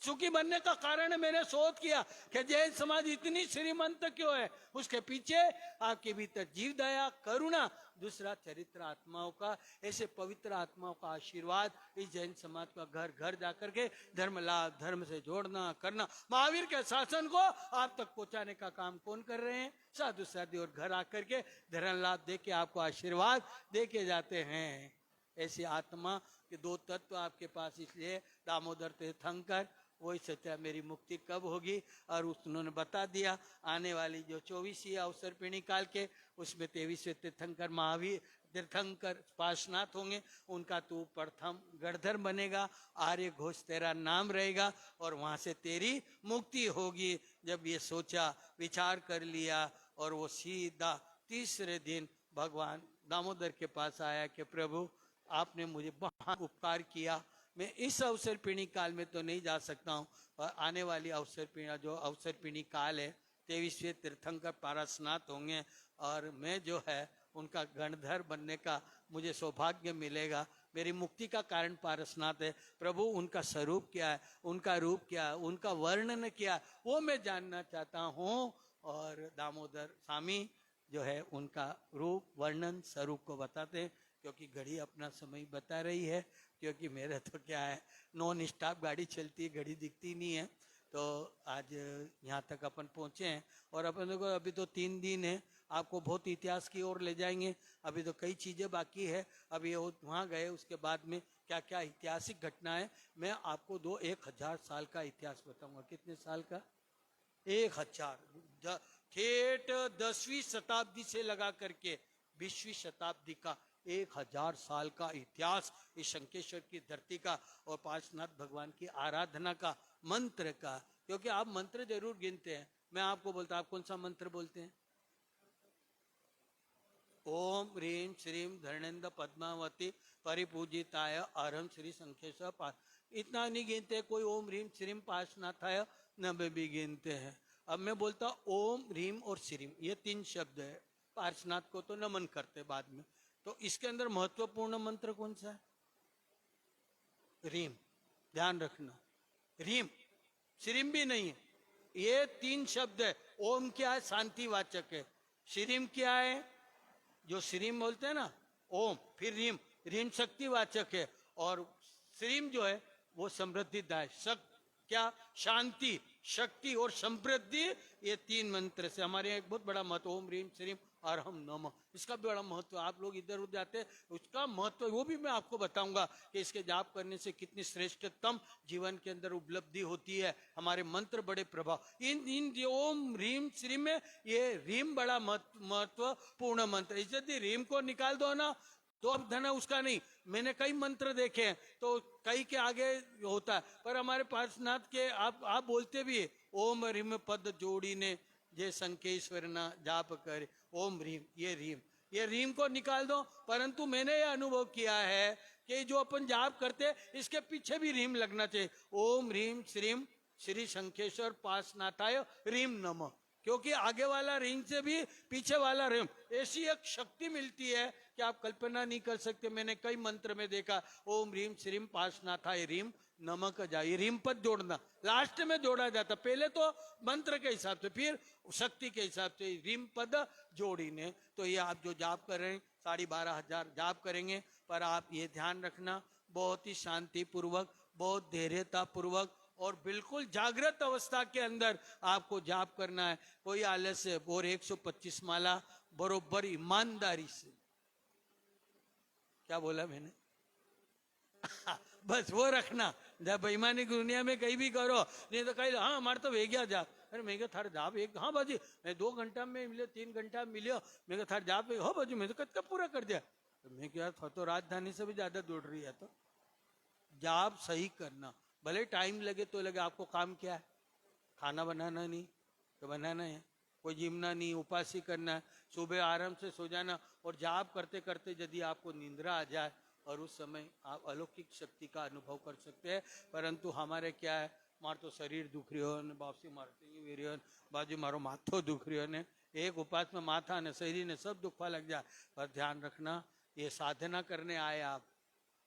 सुखी बनने का कारण मैंने शोध किया कि जैन समाज इतनी श्रीमंत क्यों है। उसके पीछे आपके भीतर जीव दया, करुणा, दूसरा चरित्र आत्माओं का, ऐसे पवित्र आत्माओं का आशीर्वाद इस जैन समाज का घर घर जाकर के धर्म लाभ, धर्म से जोड़ना करना। महावीर के शासन को आप तक पहुंचाने का काम कौन कर रहे हैं? साधु साधु। और घर आकर के धर्म लाभ दे के आपको आशीर्वाद दे के जाते हैं। ऐसी आत्मा के दो तत्व आपके पास। इसलिए दामोदर तीर्थंकर वही सोचा मेरी मुक्ति कब होगी, और उन्होंने बता दिया आने वाली जो 24वीं अवसर पीढ़ी काल के, उसमें 23वें तीर्थंकर महावीर तीर्थंकर पार्श्वनाथ होंगे। उनका तू प्रथम गणधर बनेगा, आर्य घोष तेरा नाम रहेगा, और वहां से तेरी मुक्ति होगी। जब ये सोचा, विचार कर लिया, और वो सीधा तीसरे दिन भगवान दामोदर के पास आया कि प्रभु आपने मुझे बहुत उपकार किया, मैं इस अवसर पीढ़ी काल में तो नहीं जा सकता हूँ, और आने वाली अवसर पीढ़ी जो अवसर पीढ़ी काल है 23वें तीर्थंकर पार्श्वनाथ होंगे, और मैं जो है उनका गणधर बनने का मुझे सौभाग्य मिलेगा। मेरी मुक्ति का कारण पार्श्वनाथ है। प्रभु उनका स्वरूप क्या है, उनका रूप क्या है, उनका वर्णन क्या है, वो मैं जानना चाहता हूँ। और दामोदर स्वामी जो है उनका रूप, वर्णन, स्वरूप को बताते हैं। क्योंकि घड़ी अपना समय बता रही है, क्योंकि मेरे तो क्या है नॉन स्टॉप गाड़ी चलती है, घड़ी दिखती नहीं है। तो आज यहाँ तक अपन पहुँचे हैं, और अपन को अभी तो 3 दिन है, आपको बहुत इतिहास की ओर ले जाएंगे। अभी तो कई चीज़ें बाकी है। अभी वहाँ गए, उसके बाद में क्या क्या ऐतिहासिक घटना है, मैं आपको 1000 साल का इतिहास बताऊंगा। कितने साल का? 1000। ठेठ 10वीं शताब्दी से लगा करके 20वीं शताब्दी का 1000 साल का इतिहास इस शंकेश्वर की धरती का, और पार्श्वनाथ भगवान की आराधना का, मंत्र का। क्योंकि आप मंत्र जरूर गिनते हैं, मैं आपको बोलता, आप कौन सा मंत्र बोलते हैं? ओम ह्रीं श्रीं धरणेन्द्र पद्मावती परिपूजिताय अरहं श्री शंखेश्वर। इतना नहीं गिनते कोई। ओम ह्रीं श्रीं पार्श्वनाथाय नब्बे भी गिनते हैं। अब मैं बोलता ओम ह्रीं और श्रीं, ये 3 शब्द है। पार्श्वनाथ को तो नमन करते बाद में। तो इसके अंदर महत्वपूर्ण मंत्र कौन सा है? रीम। ध्यान रखना, रीम, श्रीम भी नहीं है। ये 3 शब्द है। ओम क्या है? शांतिवाचक है। श्रीम क्या है? जो श्रीम बोलते हैं ना, ओम, फिर रीम, रीम शक्तिवाचक है, और श्रीम जो है वो समृद्धिदायक। क्या? शांति, शक्ति और समृद्धि। ये 3 मंत्र से हमारे एक बहुत बड़ा महत्व। ओम ह्रीं श्रीं अरहं नमः, इसका भी बड़ा महत्व। आप लोग इधर उधर जाते हैं, उसका महत्व वो भी मैं आपको बताऊंगा कि इसके जाप करने से कितनी श्रेष्ठतम जीवन के अंदर उपलब्धि होती है। हमारे मंत्र बड़े प्रभाव। इन ओम ह्रीं श्रीं में ये रीम बड़ा महत्वपूर्ण मंत्र। यदि रीम को निकाल दो ना तो अब धन उसका नहीं। मैंने कई मंत्र देखे हैं, तो कई के आगे होता है, पर हमारे पार्श्वनाथ के आप बोलते भी है, ओम ह्रीम पद जोड़ी ने जे संकेश्वर ना जाप करे, ओम ह्रीम, ये रीम को निकाल दो। परंतु मैंने ये अनुभव किया है कि जो अपन जाप करते इसके पीछे भी रीम लगना चाहिए। ओम ह्रीम श्रीम श्री शंखेश्वर पासनाथाय रीम नमः, क्योंकि आगे वाला रीम से भी पीछे वाला रीम, ऐसी एक शक्ति मिलती है कि आप कल्पना नहीं कर सकते। मैंने कई मंत्र में देखा, ओम ह्रीम श्रीम पासनाथाय रीम नमः का जाए, रीम पद जोड़ना लास्ट में जोड़ा जाता, पहले तो मंत्र के हिसाब से फिर शक्ति के हिसाब से रीम पद जोड़ी ने। तो ये आप जो जाप कर रहे हैं 12,500 जाप करेंगे, पर आप ये ध्यान रखना बहुत ही शांति पूर्वक, बहुत धैर्यता पूर्वक और बिल्कुल जागृत अवस्था के अंदर आपको जाप करना है। कोई आलस्य और 125 माला बरोबर ईमानदारी से, क्या बोला मैंने बस वो रखना। जब बेईमानी की दुनिया में कहीं भी करो, नहीं तो कहीं हाँ हमारे तो वे गया जाप, अरे मैं थार जाप एक, हाँ बाजी मैं 2 घंटा में मिले 3 घंटा में मिलियो, मैं थार जाप एक, हाँ बाजी मैं तो कब पूरा कर दिया। तो मैं क्या तो राजधानी से भी ज्यादा दौड़ रही है। तो जाप सही करना, भले टाइम लगे तो लगे। आपको काम क्या है? खाना बनाना नहीं तो बनाना है, कोई जिमना नहीं, उपास ही करना है, सुबह आराम से सो जाना। और जाप करते करते यदि आपको निंद्रा आ जाए और उस समय आप अलौकिक शक्ति का अनुभव कर सकते हैं। परंतु हमारे क्या है, मार तो शरीर दुख रही हो ने बापसी मारते वेरियन बाजू मारो माथो दुख रही हो ने, एक उपास में माथा ने शरीर ने सब दुखवा लग जाए। पर ध्यान रखना, ये साधना करने आए आप,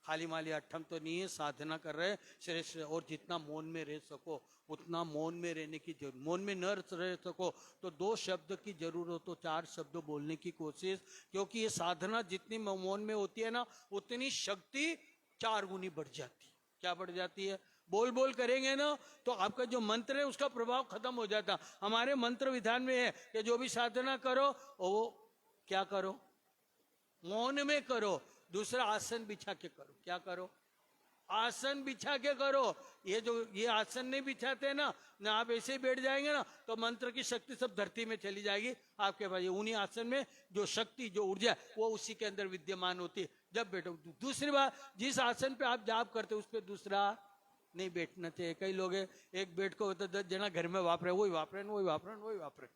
खाली माली अठम तो नहीं है, साधना कर रहे श्रेष्ठ। और जितना मौन में रह सको उतना मौन में रहने की जरूरत, मौन में न रह सको तो 2 शब्द की जरूरत हो, 4 शब्द बोलने की कोशिश। क्योंकि ये साधना जितनी मौन में होती है ना, उतनी शक्ति 4 गुनी बढ़ जाती है। क्या बढ़ जाती है? बोल बोल करेंगे ना तो आपका जो मंत्र है उसका प्रभाव खत्म हो जाता। हमारे मंत्र विधान में है कि जो भी साधना करो वो क्या करो, मौन में करो। दूसरा आसन बिछा के करो। क्या करो? आसन बिछा के करो। ये आसन नहीं बिछाते ना आप ऐसे ही बैठ जाएंगे ना तो मंत्र की शक्ति सब धरती में चली जाएगी आपके पास। उन्हीं आसन में जो शक्ति जो ऊर्जा वो उसी के अंदर विद्यमान होती है जब बैठो। दूसरी बात, जिस आसन पे आप जाप करते हो उस पर दूसरा नहीं बैठना चाहिए। कई लोग एक बेड को होता 10 जना घर में वापरे, वही वापरे,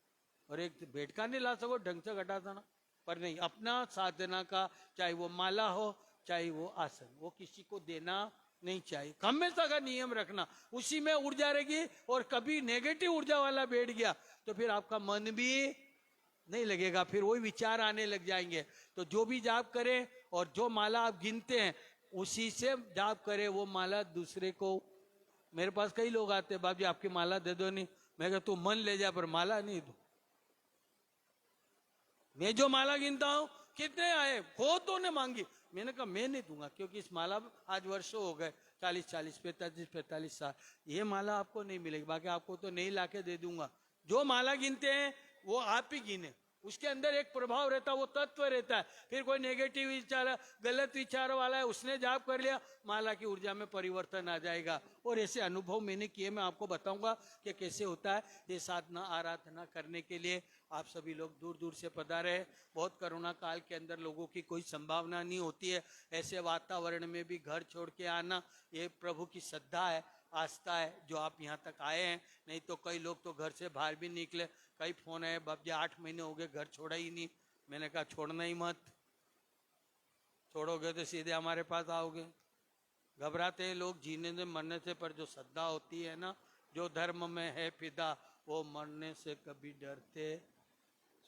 और एक बेड का नहीं ला सको ढंग से घटा था ना। पर नहीं, अपना साधना का चाहे वो माला हो चाहे वो आसन, वो किसी को देना नहीं चाहिए। हमेशा का नियम रखना, उसी में ऊर्जा रहेगी। और कभी नेगेटिव ऊर्जा वाला बैठ गया तो फिर आपका मन भी नहीं लगेगा, फिर वही विचार आने लग जाएंगे। तो जो भी जाप करे और जो माला आप गिनते हैं उसी से जाप करे। वो माला दूसरे को, मेरे पास कई लोग आते हैं, बाप जी आपकी माला दे दो। नहीं, मैं कहता तू मन ले जा पर माला नहीं दो। मैं जो माला गिनता हूं, कितने आए हो तो ने मांगी, मैंने कहा मैं नहीं दूंगा, क्योंकि इस माला आज वर्षों हो गए 40 45 साल, ये माला आपको नहीं मिलेगी। बाकी आपको तो नहीं लाके दे दूंगा। जो माला गिनते हैं वो आप ही गिने, उसके अंदर एक प्रभाव रहता है, वो तत्व रहता है। फिर कोई नेगेटिव विचार, गलत विचार वाला है, उसने जाप कर लिया, माला की ऊर्जा में परिवर्तन आ जाएगा। और ऐसे अनुभव मैंने किए, मैं आपको बताऊंगा कि कैसे होता है। ये साधना आराधना करने के लिए आप सभी लोग दूर दूर से पधारे हैं। बहुत कोरोना काल के अंदर लोगों की कोई संभावना नहीं होती है, ऐसे वातावरण में भी घर छोड़ के आना ये प्रभु की श्रद्धा है, आस्था है जो आप यहाँ तक आए हैं। नहीं तो कई लोग तो घर से बाहर भी निकले, कई फोन है बाप जी 8 महीने हो गए घर छोड़ा ही नहीं। मैंने कहा छोड़ना ही मत, छोड़ोगे तो सीधे हमारे पास आओगे। घबराते हैं लोग जीने से मरने से, पर जो श्रद्धा होती है ना, जो धर्म में है फिदा वो मरने से कभी डरते,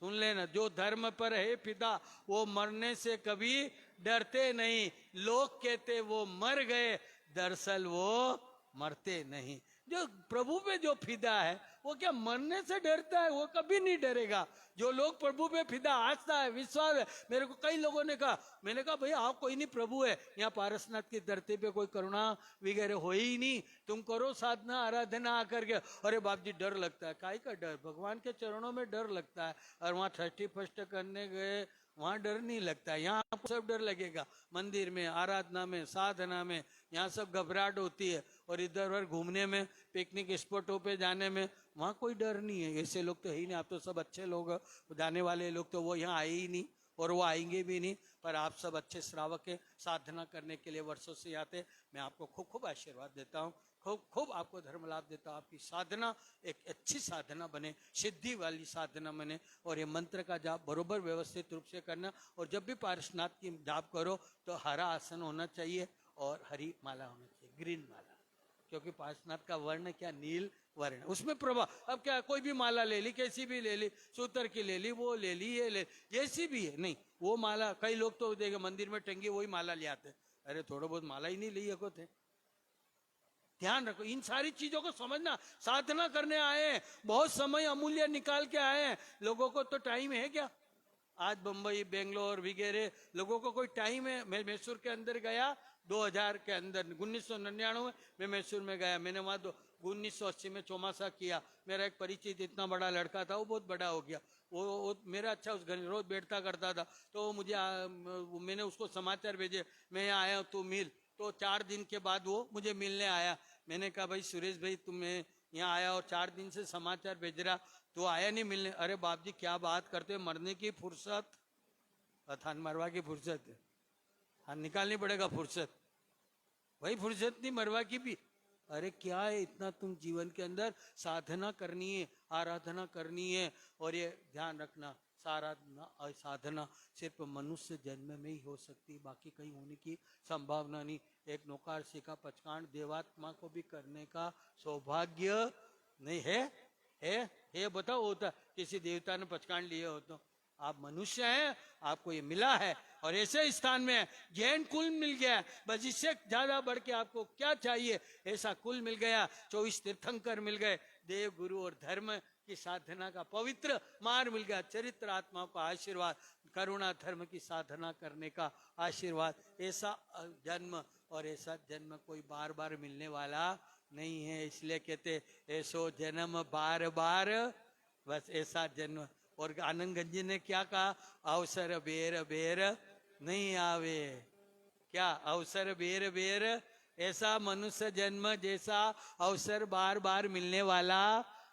सुन लेना, जो धर्म पर है फिदा वो मरने से कभी डरते नहीं। लोग कहते वो मर गए, दरअसल वो मरते नहीं। जो प्रभु पे जो फिदा है वो क्या मरने से डरता है? वो कभी नहीं डरेगा। जो लोग प्रभु पे फिदा, आस्था है, विश्वास है। मेरे को कई लोगों ने कहा, मैंने कहा भैया आप कोई नहीं, प्रभु है यहाँ पारसनाथ की धरती पे, कोई करुणा वगैरह हो ही नहीं, तुम करो साधना आराधना आकर के। अरे बाप जी डर लगता है। काहे का डर? भगवान के चरणों में डर लगता है। और वहाँ 31st करने गए वहां डर नहीं लगता है, यहाँ आपको सब डर लगेगा। मंदिर में, आराधना में, साधना में, यहाँ सब घबराहट होती है। और इधर उधर घूमने में, पिकनिक स्पॉटों पे जाने में वहाँ कोई डर नहीं है। ऐसे लोग तो है ही नहीं, आप तो सब अच्छे लोग, जाने वाले लोग तो वो यहाँ आए ही नहीं। और वो आएंगे भी नहीं, पर आप सब अच्छे श्रावक है, साधना करने के लिए वर्षों से आते। मैं आपको खूब खूब आशीर्वाद देता हूँ, खूब खूब आपको धर्म लाभ देता हूँ। आपकी साधना एक अच्छी साधना बने, सिद्धि वाली साधना बने, और ये मंत्र का जाप बरोबर व्यवस्थित रूप से करना। और जब भी पार्श्वनाथ की जाप करो तो हरा आसन होना चाहिए और हरी माला होना चाहिए, ग्रीन माला, क्योंकि पार्श्वनाथ का वर्ण क्या, नील वर्ण, उसमें प्रभाव। अब क्या कोई भी माला ले ली, कैसी भी ले ली, सूतर की ले ली, वो ले ली, ये ले, जैसी भी है, नहीं वो माला। कई लोग तो देखे मंदिर में टंगी वही माला ले आते, अरे थोड़ा बहुत माला ही नहीं ली को थे। ध्यान रखो, इन सारी चीजों को समझना। साधना करने आए हैं, बहुत समय अमूल्य निकाल के आए हैं। लोगों को तो टाइम है क्या? आज बंबई, बेंगलोर वगैरह लोगों को कोई टाइम है? मैं मैसूर के अंदर गया 2000 के अंदर, 1999 में मैसूर में गया। मैंने वहाँ 1980 में चौमासा किया। मेरा एक परिचित इतना बड़ा लड़का था, वो बहुत बड़ा हो गया, वो मेरा अच्छा उस घर रोज बैठता करता था। तो मुझे मैंने उसको समाचार भेजे, मैं यहाँ आया हूँ तू मिल। तो 4 दिन के बाद वो मुझे मिलने आया। मैंने कहा भाई सुरेश भाई, तुम्हें यहाँ आया और 4 दिन से समाचार भेज रहा, तो आया नहीं मिलने। अरे बाप जी क्या बात करते हो, मरने की फुर्सत, थान मरवा की फुर्सत है, हाँ निकालनी पड़ेगा फुर्सत, वही फुर्सत नहीं मरवा की भी। अरे क्या है, इतना तुम जीवन के अंदर साधना करनी है, आराधना करनी है। और ये ध्यान रखना, साराधना और साधना सिर्फ मनुष्य जन्म में ही हो सकती, बाकी कहीं होने की संभावना नहीं। एक नौकार सिखा पचकांड देवात्मा को भी करने का सौभाग्य नहीं है। है बताओ, होता किसी देवता ने पचकांड लिए हो तो? आप मनुष्य हैं, आपको ये मिला है, और ऐसे स्थान में जैन कुल मिल गया, बस इससे ज्यादा बढ़ के आपको क्या चाहिए? ऐसा कुल मिल गया, 24 तीर्थंकर मिल गए, देव गुरु और धर्म की साधना का पवित्र मार्ग मिल गया, चरित्र आत्मा का आशीर्वाद, करुणा धर्म की साधना करने का आशीर्वाद। ऐसा जन्म और ऐसा जन्म कोई बार बार मिलने वाला नहीं है, इसलिए कहते ऐसो जन्म बार बार, बस ऐसा जन्म। और आनंद गंज जी ने क्या कहा? अवसर बेर बेर नहीं आवे। क्या अवसर बेर बेर? ऐसा मनुष्य जन्म जैसा अवसर बार बार मिलने वाला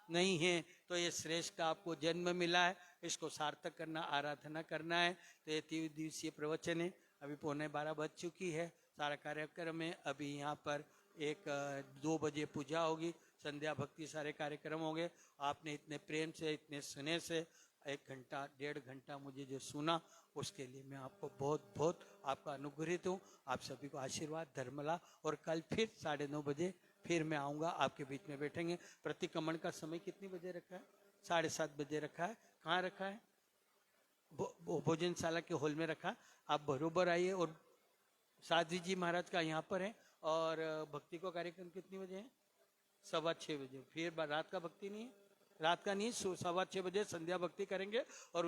नहीं है। तो ये श्रेष्ठ आपको जन्म मिला है, इसको सार्थक करना, आराधना करना है। तो ये 3 दिवसीय प्रवचन है, अभी 11:15 बज चुकी है, सारा कार्यक्रम है। अभी यहाँ पर 2 बजे पूजा होगी, संध्या भक्ति सारे कार्यक्रम होंगे। आपने इतने प्रेम से, इतने स्नेह से 1 घंटा 1.5 घंटा मुझे जो सुना, उसके लिए मैं आपको बहुत बहुत आपका अनुग्रहित हूँ। आप सभी को आशीर्वाद धर्मला। और कल फिर 9:30 बजे फिर मैं आऊँगा, आपके बीच में बैठेंगे। प्रतिक्रमण का समय कितनी बजे रखा है? 7:30 बजे रखा है। कहाँ रखा है? भोजनशाला के हॉल में रखा। आप बरोबर आइए। और साध्वी जी महाराज का यहाँ पर है। और भक्ति को कार्यक्रम कितनी बजे है? 6:15 बजे। फिर रात का भक्ति नहीं है, रात का नहीं, 6:15 बजे संध्या भक्ति करेंगे। और